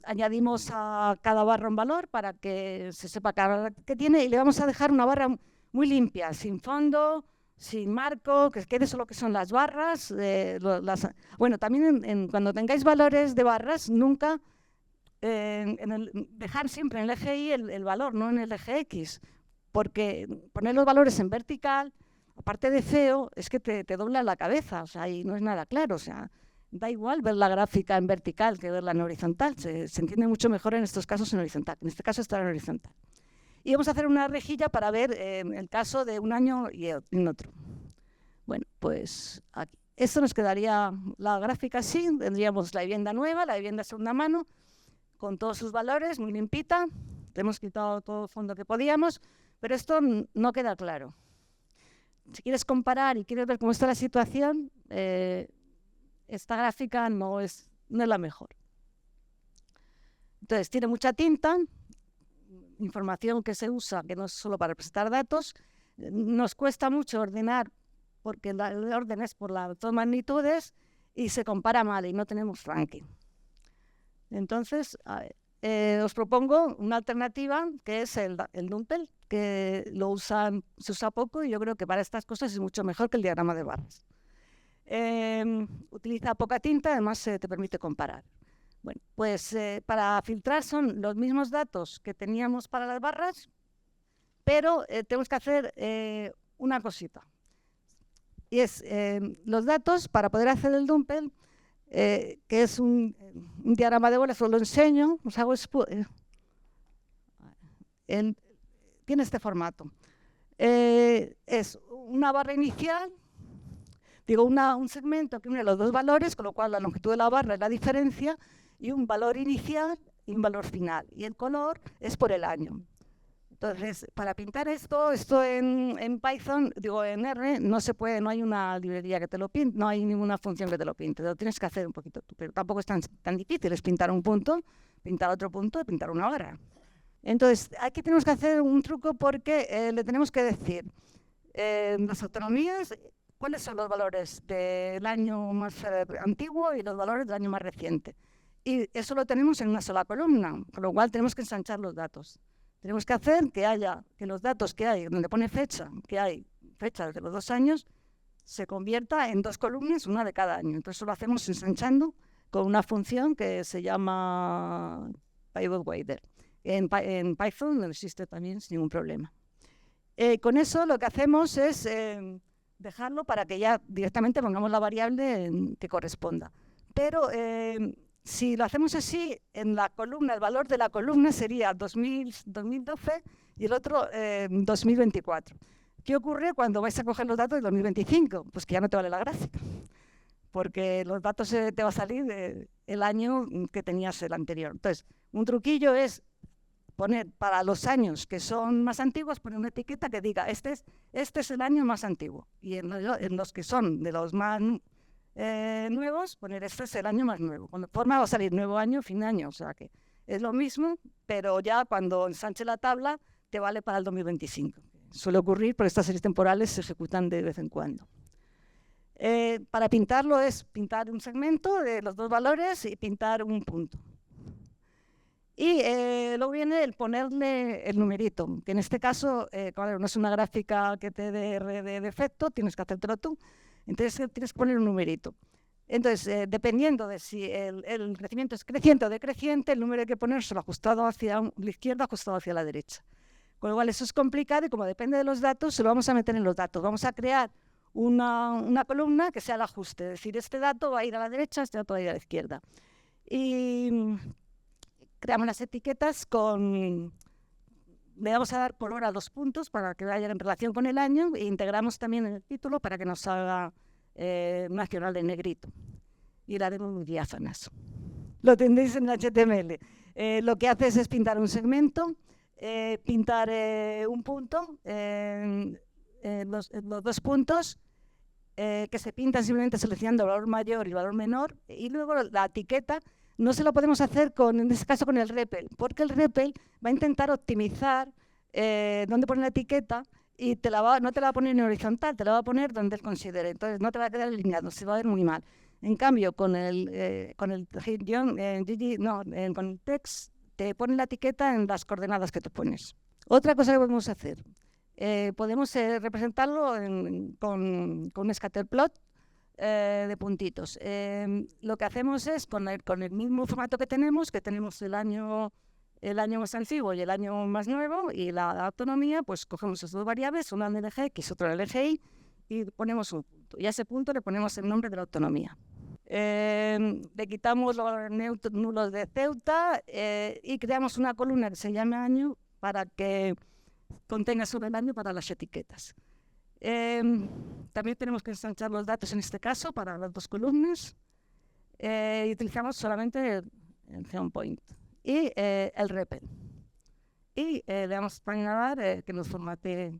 Añadimos a cada barra un valor para que se sepa cada barra que tiene y le vamos a dejar una barra muy limpia, sin fondo, sin marco, que quede solo que son las barras. Bueno, también cuando tengáis valores de barras, nunca dejar siempre en el eje Y el valor, no en el eje X, porque poner los valores en vertical, aparte de feo, es que te dobla la cabeza, o sea, y no es nada claro, o sea, da igual ver la gráfica en vertical que verla en horizontal, se entiende mucho mejor en estos casos en horizontal, en este caso está en horizontal. Y vamos a hacer una rejilla para ver el caso de un año y en otro. Bueno, pues aquí. Esto nos quedaría la gráfica así, tendríamos la vivienda nueva, la vivienda segunda mano, con todos sus valores, muy limpita, le hemos quitado todo el fondo que podíamos, pero esto no queda claro. Si quieres comparar y quieres ver cómo está la situación, esta gráfica no es la mejor. Entonces, tiene mucha tinta, información que se usa, que no es solo para representar datos. Nos cuesta mucho ordenar, porque el orden es por las 2 magnitudes, y se compara mal y no tenemos ranking. Entonces, os propongo una alternativa que es el Dumpel, que se usa poco y yo creo que para estas cosas es mucho mejor que el diagrama de barras. Utiliza poca tinta, además te permite comparar. Bueno, pues para filtrar son los mismos datos que teníamos para las barras, pero tenemos que hacer una cosita. Y es los datos, para poder hacer el Dumpel, que es un diagrama de bolas, os lo enseño, os hago tiene este formato. Es una barra inicial, un segmento que une los 2 valores, con lo cual la longitud de la barra es la diferencia, y un valor inicial y un valor final. Y el color es por el año. Entonces, para pintar esto en Python, en R, no se puede, no hay una librería que te lo pinte, no hay ninguna función que te lo pinte, lo tienes que hacer un poquito tú, pero tampoco es tan difícil, es pintar un punto, pintar otro punto y pintar una barra. Entonces, aquí tenemos que hacer un truco porque le tenemos que decir las autonomías, cuáles son los valores del año más antiguo y los valores del año más reciente. Y eso lo tenemos en una sola columna, con lo cual tenemos que ensanchar los datos. Tenemos que hacer que los datos que hay, donde pone fecha, que hay fechas de los 2 años, se convierta en 2 columnas, una de cada año. Entonces eso lo hacemos ensanchando con una función que se llama pivot weighter. En Python no existe también sin ningún problema. Con eso lo que hacemos es dejarlo para que ya directamente pongamos la variable que corresponda. Pero si lo hacemos así, en la columna, el valor de la columna sería 2012 y el otro 2024. ¿Qué ocurre cuando vais a coger los datos del 2025? Pues que ya no te vale la gráfica, porque los datos te va a salir el año que tenías el anterior. Entonces, un truquillo es poner para los años que son más antiguos, poner una etiqueta que diga, este es el año más antiguo. Y en los que son de los más nuevos, poner este es el año más nuevo. Con forma va a salir nuevo año, fin de año. O sea que es lo mismo, pero ya cuando ensanche la tabla, te vale para el 2025. Suele ocurrir porque estas series temporales se ejecutan de vez en cuando. Para pintarlo es pintar un segmento de los dos valores y pintar un punto. Y luego viene el ponerle el numerito, que en este caso, claro, no es una gráfica que te dé de defecto, tienes que hacértelo tú, entonces tienes que poner un numerito. Entonces, dependiendo de si el crecimiento es creciente o decreciente, el número hay que ponérselo ajustado hacia la izquierda, ajustado hacia la derecha. Con lo cual eso es complicado y como depende de los datos, se lo vamos a meter en los datos. Vamos a crear una columna que sea el ajuste, es decir, este dato va a ir a la derecha, este dato va a ir a la izquierda. Y creamos las etiquetas le vamos a dar color a los puntos para que vayan en relación con el año e integramos también en el título para que nos salga nacional en negrito. Y la haremos muy diáfanas. Lo tendréis en HTML. Lo que haces es pintar un segmento, pintar un punto, los dos puntos, que se pintan simplemente seleccionando el valor mayor y el valor menor, y luego la etiqueta no se lo podemos hacer en este caso con el REPL, porque el REPL va a intentar optimizar dónde poner la etiqueta y no te la va a poner en horizontal, te la va a poner donde él considere, entonces no te va a quedar alineado, se va a ver muy mal. En cambio, con el text, te pone la etiqueta en las coordenadas que te pones. Otra cosa que podemos hacer, podemos representarlo con un scatterplot de puntitos. Lo que hacemos es, con el mismo formato que tenemos el año más antiguo y el año más nuevo, y la autonomía, pues cogemos esas dos variables, una en el eje X, otra en el eje Y, y ponemos un punto. Y a ese punto le ponemos el nombre de la autonomía. Le quitamos los nulos de Ceuta y creamos una columna que se llame año para que contenga sobre el año para las etiquetas. También tenemos que ensanchar los datos en este caso para las dos columnas y utilizamos solamente el GeoPoint y el REPL. Y le vamos a dar que nos formate.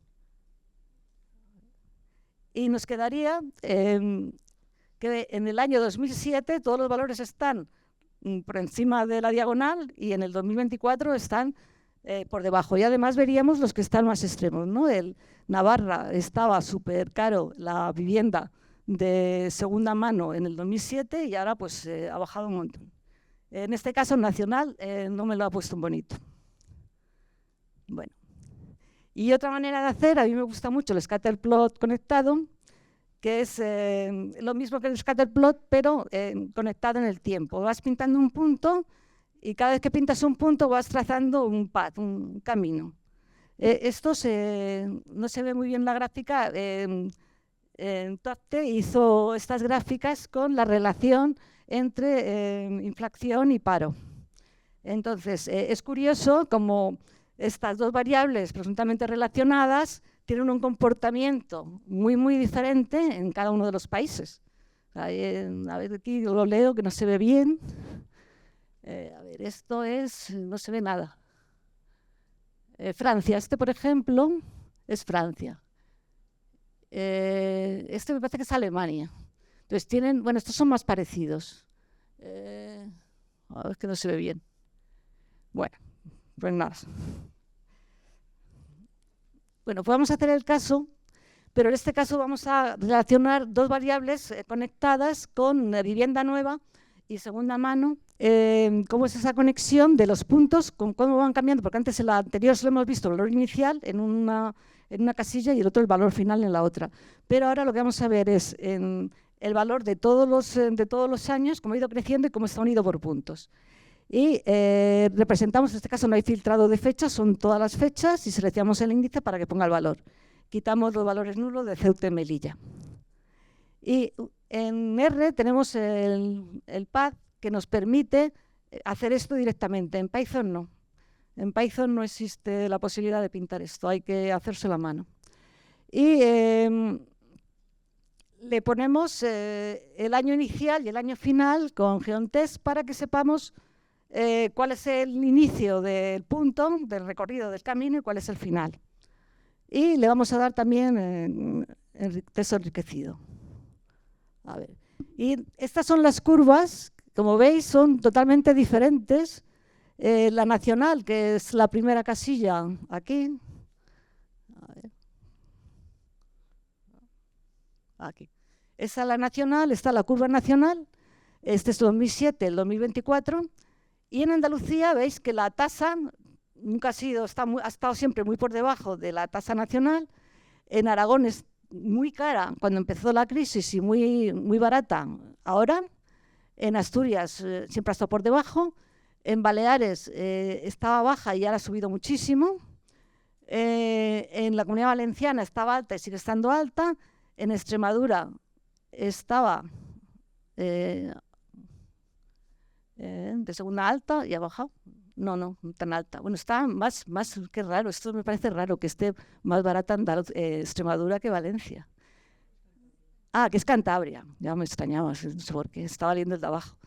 Y nos quedaría que en el año 2007 todos los valores están por encima de la diagonal y en el 2024 están por debajo. Y además veríamos los que están más extremos, ¿no? Navarra estaba súper caro la vivienda de segunda mano en el 2007 y ahora pues ha bajado un montón. En este caso nacional no me lo ha puesto bonito. Bueno. Y otra manera de hacer, a mí me gusta mucho el scatterplot conectado, que es lo mismo que el scatterplot, pero conectado en el tiempo. Vas pintando un punto y cada vez que pintas un punto vas trazando un path, un camino. Esto no se ve muy bien en la gráfica. Tofte hizo estas gráficas con la relación entre inflación y paro. Entonces, es curioso como estas dos variables presuntamente relacionadas tienen un comportamiento muy, muy diferente en cada uno de los países. A ver, aquí lo leo que no se ve bien. A ver, esto no se ve nada. Francia, por ejemplo, es Francia. Este me parece que es Alemania. Entonces bueno, estos son más parecidos. A ver, que no se ve bien. Bueno, pues nada. Bueno, pues vamos a hacer el caso, pero en este caso vamos a relacionar dos variables conectadas con vivienda nueva y segunda mano. ¿Cómo es esa conexión de los puntos? ¿Cómo van cambiando? Porque antes en la anterior solo hemos visto el valor inicial en una casilla y el otro el valor final en la otra. Pero ahora lo que vamos a ver es el valor de todos los años, cómo ha ido creciendo y cómo está unido por puntos. Y representamos, en este caso no hay filtrado de fechas, son todas las fechas y seleccionamos el índice para que ponga el valor. Quitamos los valores nulos de Ceuta y Melilla. Y en R tenemos el path que nos permite hacer esto directamente. En Python no. En Python no existe la posibilidad de pintar esto, hay que hacérselo a mano. y le ponemos el año inicial y el año final con GeoNTest para que sepamos cuál es el inicio del punto, del recorrido del camino y cuál es el final. Y le vamos a dar también texto enriquecido. A ver. Y estas son las curvas, como veis, son totalmente diferentes. La nacional, que es la primera casilla aquí. A ver. Aquí. Esa es la nacional, está la curva nacional. Este es 2007, el 2024. Y en Andalucía veis que la tasa nunca ha estado siempre muy por debajo de la tasa nacional. En Aragón es muy cara cuando empezó la crisis y muy barata ahora. En Asturias siempre ha estado por debajo. En Baleares estaba baja y ahora ha subido muchísimo. En la Comunidad Valenciana estaba alta y sigue estando alta. En Extremadura estaba de segunda alta y ha bajado. No tan alta. Bueno, está más que raro. Esto me parece raro que esté más barata Extremadura que Valencia. Ah, que es Cantabria. Ya me extrañaba, no sé por qué. Estaba leyendo el de abajo.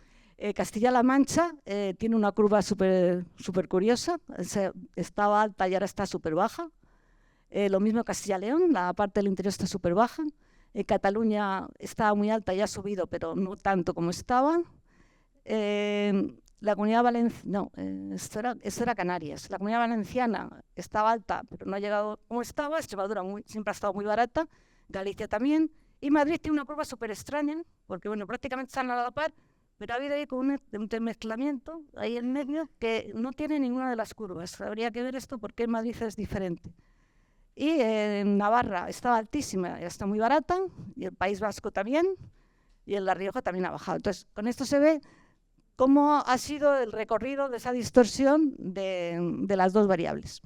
Castilla-La Mancha tiene una curva súper curiosa. Estaba alta y ahora está súper baja. Lo mismo Castilla-León, la parte del interior está súper baja. Cataluña estaba muy alta y ha subido, pero no tanto como estaba. La Comunidad Valenciana, no, esto era Canarias. La Comunidad Valenciana estaba alta, pero no ha llegado como estaba. Extremadura siempre ha estado muy barata. Galicia también. Y Madrid tiene una curva súper extraña, porque bueno, prácticamente están a la par, pero ha habido ahí con un entremezclamiento ahí en medio que no tiene ninguna de las curvas. Habría que ver esto porque en Madrid es diferente. Y en Navarra estaba altísima, ya está muy barata, y el País Vasco también, y en La Rioja también ha bajado. Entonces, con esto se ve cómo ha sido el recorrido de esa distorsión de las dos variables.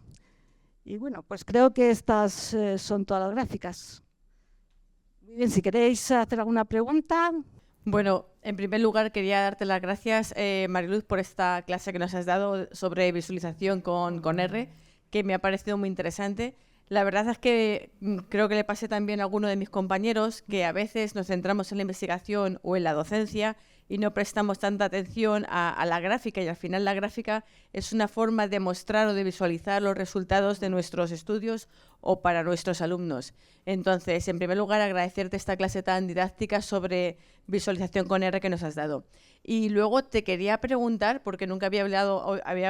Y bueno, pues creo que estas son todas las gráficas. Muy bien, si queréis hacer alguna pregunta. Bueno, en primer lugar quería darte las gracias, Mariluz, por esta clase que nos has dado sobre visualización con R, que me ha parecido muy interesante. La verdad es que creo que le pasé también a alguno de mis compañeros que a veces nos centramos en la investigación o en la docencia y no prestamos tanta atención a la gráfica, y al final la gráfica es una forma de mostrar o de visualizar los resultados de nuestros estudios o para nuestros alumnos. Entonces, en primer lugar, agradecerte esta clase tan didáctica sobre visualización con R que nos has dado. Y luego te quería preguntar, porque nunca había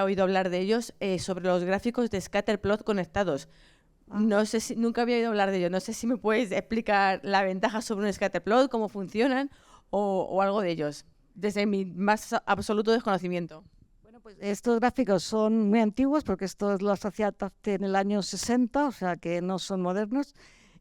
oído hablar de ellos, sobre los gráficos de scatterplot conectados. No sé si, nunca había oído hablar de ello. No sé si me puedes explicar la ventaja sobre un scatterplot, cómo funcionan o algo de ellos, desde mi más absoluto desconocimiento. Bueno, pues estos gráficos son muy antiguos porque estos los hacía Tafte en el año 60, o sea que no son modernos.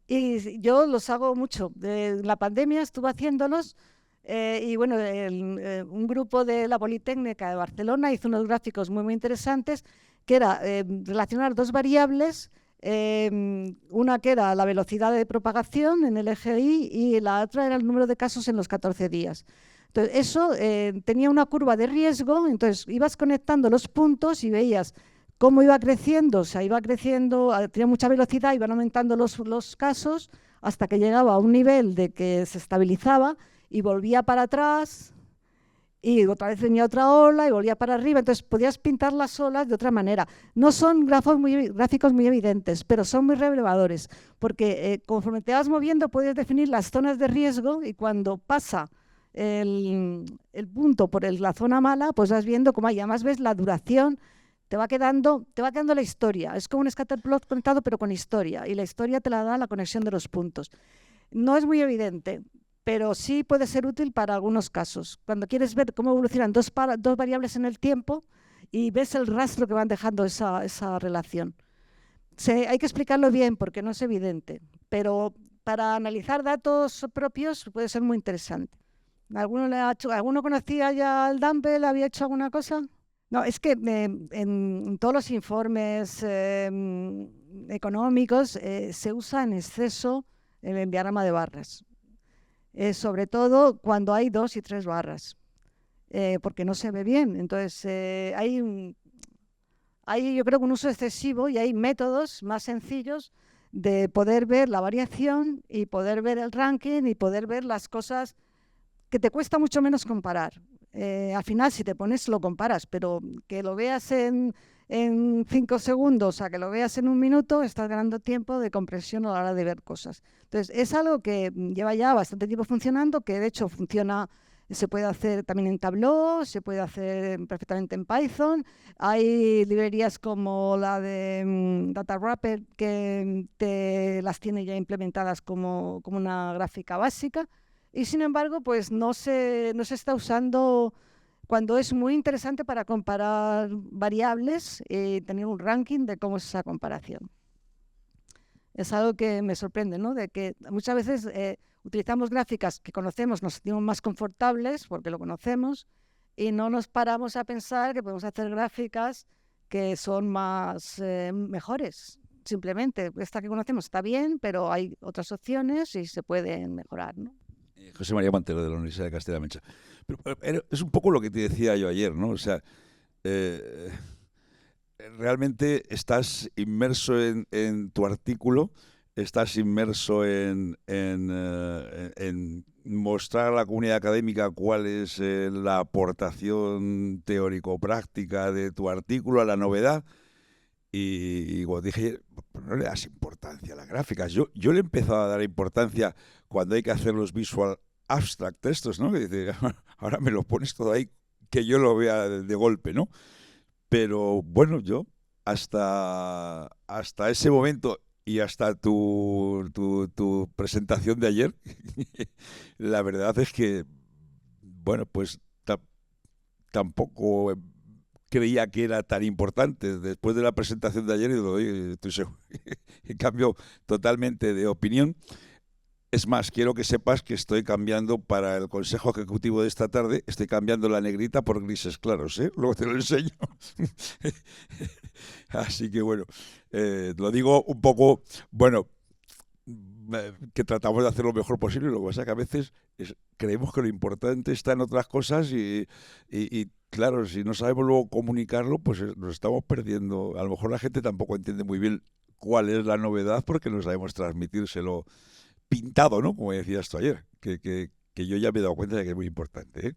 Y yo los hago mucho. De la pandemia estuve haciéndolos y bueno, un grupo de la Politécnica de Barcelona hizo unos gráficos muy interesantes que era relacionar dos variables. Una que era la velocidad de propagación en el eje Y y la otra era el número de casos en los 14 días. Entonces, eso tenía una curva de riesgo, entonces ibas conectando los puntos y veías cómo iba creciendo, o sea, iba creciendo, tenía mucha velocidad, iban aumentando los casos hasta que llegaba a un nivel de que se estabilizaba y volvía para atrás, y otra vez venía otra ola y volvía para arriba. Entonces podías pintar las olas de otra manera. No son gráficos muy evidentes, pero son muy reveladores, porque conforme te vas moviendo puedes definir las zonas de riesgo y cuando pasa el punto por la zona mala, pues vas viendo cómo hay. Además ves la duración, te va quedando la historia. Es como un scatterplot conectado pero con historia, y la historia te la da la conexión de los puntos. No es muy evidente, pero sí puede ser útil para algunos casos. Cuando quieres ver cómo evolucionan dos variables en el tiempo y ves el rastro que van dejando esa relación. Hay que explicarlo bien porque no es evidente, pero para analizar datos propios puede ser muy interesante. ¿Alguno conocía ya el Dumbbell? ¿Había hecho alguna cosa? No, es que en todos los informes económicos se usa en exceso el diagrama de barras. Sobre todo cuando hay 2 y 3 barras, porque no se ve bien. Entonces, hay yo creo que un uso excesivo y hay métodos más sencillos de poder ver la variación y poder ver el ranking y poder ver las cosas que te cuesta mucho menos comparar. Al final, si te pones, lo comparas, pero que lo veas en 5 segundos a que lo veas en 1 minuto, estás ganando tiempo de compresión a la hora de ver cosas. Entonces, es algo que lleva ya bastante tiempo funcionando, que de hecho funciona, se puede hacer también en Tableau, se puede hacer perfectamente en Python. Hay librerías como la de Data Wrapper que te las tiene ya implementadas como una gráfica básica. Y sin embargo, pues no se está usando cuando es muy interesante para comparar variables y tener un ranking de cómo es esa comparación. Es algo que me sorprende, ¿no? De que muchas veces utilizamos gráficas que conocemos, nos sentimos más confortables porque lo conocemos y no nos paramos a pensar que podemos hacer gráficas que son mejores. Simplemente, esta que conocemos está bien, pero hay otras opciones y se pueden mejorar, ¿no? José María Mantero, de la Universidad de Castilla-La Mancha. Pero es un poco lo que te decía yo ayer, ¿no? O sea, realmente estás inmerso en tu artículo, estás inmerso en mostrar a la comunidad académica cuál es la aportación teórico-práctica de tu artículo a la novedad. Y como dije, no le das importancia a las gráficas. Yo le he empezado a dar importancia cuando hay que hacer los visual abstract estos, ¿no? Que dice, ahora me lo pones todo ahí, que yo lo vea de golpe, ¿no? Pero bueno, yo hasta ese momento y hasta tu presentación de ayer, la verdad es que, bueno, pues tampoco creía que era tan importante. Después de la presentación de ayer, estoy seguro, he cambiado totalmente de opinión. Es más, quiero que sepas que estoy cambiando para el Consejo Ejecutivo de esta tarde, estoy cambiando la negrita por grises claros, ¿eh? Luego te lo enseño. Así que bueno, lo digo un poco, bueno, que tratamos de hacer lo mejor posible. Lo que pasa es que a veces creemos que lo importante está en otras cosas y claro, si no sabemos luego comunicarlo, pues nos estamos perdiendo. A lo mejor la gente tampoco entiende muy bien cuál es la novedad porque no sabemos transmitírselo pintado, ¿no? Como decías tú ayer, que yo ya me he dado cuenta de que es muy importante, ¿eh?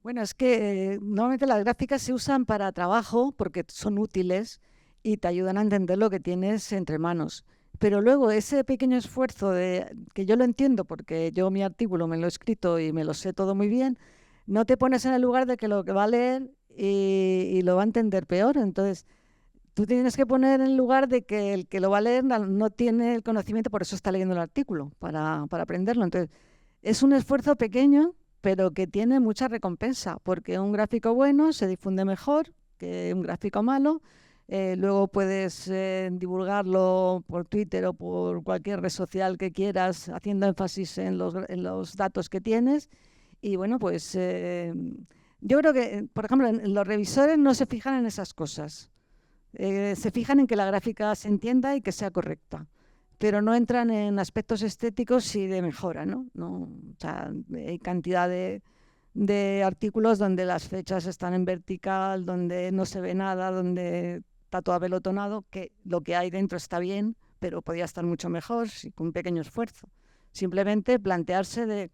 Bueno, es que normalmente las gráficas se usan para trabajo porque son útiles y te ayudan a entender lo que tienes entre manos. Pero luego ese pequeño esfuerzo que yo lo entiendo porque yo mi artículo me lo he escrito y me lo sé todo muy bien, no te pones en el lugar de que lo que va a leer y lo va a entender peor. Entonces, tú tienes que poner en el lugar de que el que lo va a leer no tiene el conocimiento, por eso está leyendo el artículo, para aprenderlo. Entonces, es un esfuerzo pequeño, pero que tiene mucha recompensa, porque un gráfico bueno se difunde mejor que un gráfico malo. Luego puedes divulgarlo por Twitter o por cualquier red social que quieras, haciendo énfasis en los datos que tienes. Y bueno, pues yo creo que, por ejemplo, los revisores no se fijan en esas cosas. Se fijan en que la gráfica se entienda y que sea correcta, pero no entran en aspectos estéticos y de mejora, ¿no? O sea, hay cantidad de artículos donde las fechas están en vertical, donde no se ve nada, donde está todo apelotonado, que lo que hay dentro está bien, pero podría estar mucho mejor con un pequeño esfuerzo. Simplemente plantearse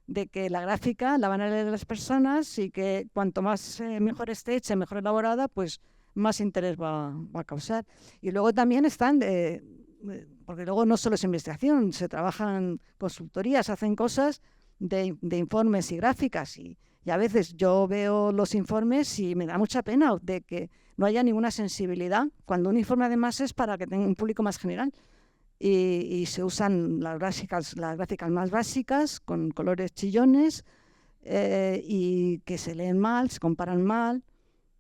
de que la gráfica la van a leer las personas y que cuanto más mejor esté hecha, mejor elaborada, pues más interés va a causar. Y luego también están, porque luego no solo es investigación, se trabajan consultorías, hacen cosas de informes y gráficas y a veces yo veo los informes y me da mucha pena de que no haya ninguna sensibilidad, cuando un informe además es para que tenga un público más general. Y se usan las gráficas más básicas, con colores chillones, y que se leen mal, se comparan mal.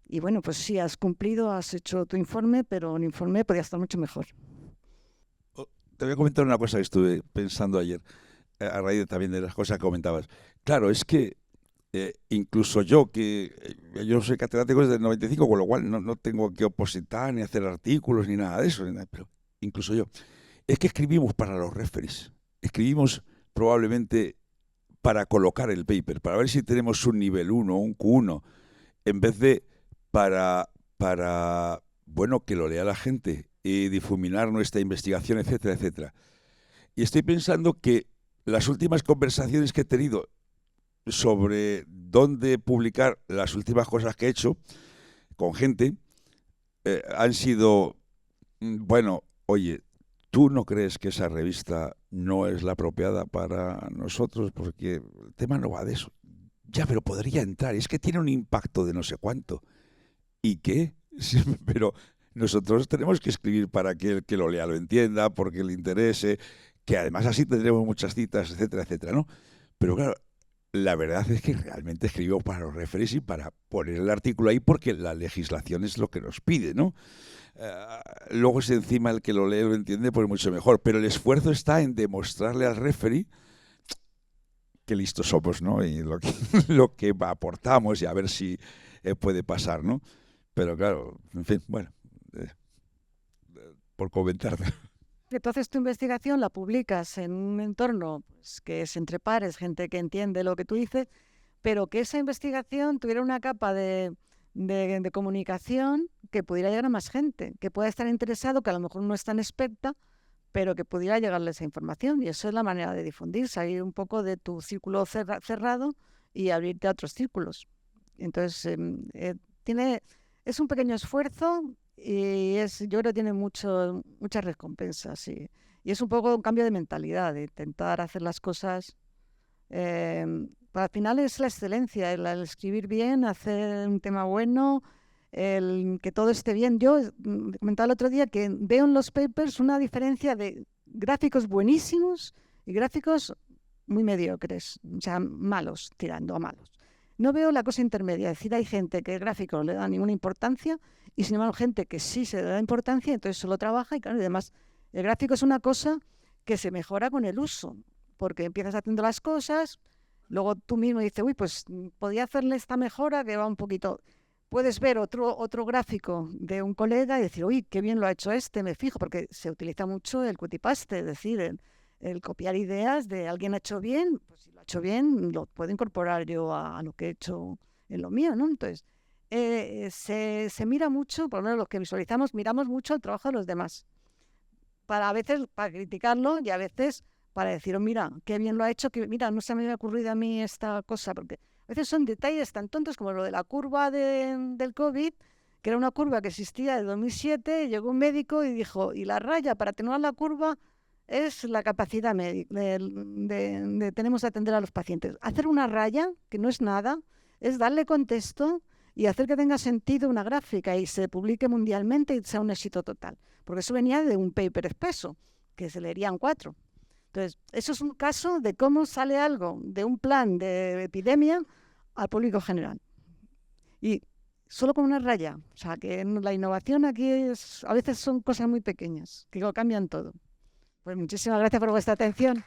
Y bueno, pues sí, has cumplido, has hecho tu informe, pero el informe podría estar mucho mejor. Te voy a comentar una cosa que estuve pensando ayer, a raíz también de las cosas que comentabas. Claro, es que incluso yo soy catedrático desde el 95, con lo cual no tengo que opositar, ni hacer artículos, ni nada de eso, pero incluso yo. Es que escribimos para los referees, escribimos probablemente para colocar el paper, para ver si tenemos un nivel 1 o un Q1, en vez de para bueno, que lo lea la gente y difuminar nuestra investigación, etcétera, etcétera. Y estoy pensando que las últimas conversaciones que he tenido sobre dónde publicar las últimas cosas que he hecho con gente han sido, bueno, oye, ¿tú no crees que esa revista no es la apropiada para nosotros? Porque el tema no va de eso. Ya, pero podría entrar. Es que tiene un impacto de no sé cuánto. ¿Y qué? Sí, pero nosotros tenemos que escribir para que el que lo lea lo entienda, porque le interese, que además así tendremos muchas citas, etcétera, etcétera, ¿no? Pero claro, la verdad es que realmente escribo para los referees y para poner el artículo ahí porque la legislación es lo que nos pide, ¿no? Luego si encima el que lo lee lo entiende, pues mucho mejor. Pero el esfuerzo está en demostrarle al referee qué listos somos, ¿no? Y lo que aportamos y a ver si puede pasar, ¿no? Pero claro, en fin, bueno, por comentar. Entonces tu investigación la publicas en un entorno pues, que es entre pares, gente que entiende lo que tú dices, pero que esa investigación tuviera una capa de comunicación que pudiera llegar a más gente, que pueda estar interesado, que a lo mejor no es tan experta, pero que pudiera llegarle esa información. Y eso es la manera de difundir, salir un poco de tu círculo cerrado y abrirte a otros círculos. Entonces, es un pequeño esfuerzo y yo creo que tiene muchas recompensas. Y es un poco un cambio de mentalidad, de intentar hacer las cosas. Al final es la excelencia, el escribir bien, hacer un tema bueno, que todo esté bien. Yo comentaba el otro día que veo en los papers una diferencia de gráficos buenísimos y gráficos muy mediocres, o sea, malos, tirando a malos. No veo la cosa intermedia, es decir, hay gente que el gráfico no le da ninguna importancia y sin embargo gente que sí se le da importancia, entonces solo trabaja y claro, y además el gráfico es una cosa que se mejora con el uso, porque empiezas haciendo las cosas, luego tú mismo dices, uy, pues podía hacerle esta mejora que va un poquito. Puedes ver otro gráfico de un colega y decir, uy, qué bien lo ha hecho este, me fijo, porque se utiliza mucho el copy-paste, es decir, el copiar ideas de alguien ha hecho bien, pues si lo ha hecho bien, lo puedo incorporar yo a lo que he hecho en lo mío, ¿no? Entonces, se mira mucho, por lo menos los que visualizamos, miramos mucho el trabajo de los demás. A veces para criticarlo y a veces para decir, oh, mira, qué bien lo ha hecho, que mira, no se me había ocurrido a mí esta cosa, porque a veces son detalles tan tontos como lo de la curva del COVID, que era una curva que existía de 2007, llegó un médico y dijo, y la raya para atenuar la curva es la capacidad tenemos de atender a los pacientes. Hacer una raya, que no es nada, es darle contexto y hacer que tenga sentido una gráfica y se publique mundialmente y sea un éxito total. Porque eso venía de un paper espeso, que se leerían 4. Entonces, eso es un caso de cómo sale algo de un plan de epidemia al público general. Y solo con una raya. O sea, que la innovación aquí a veces son cosas muy pequeñas, que lo cambian todo. Pues muchísimas gracias por vuestra atención.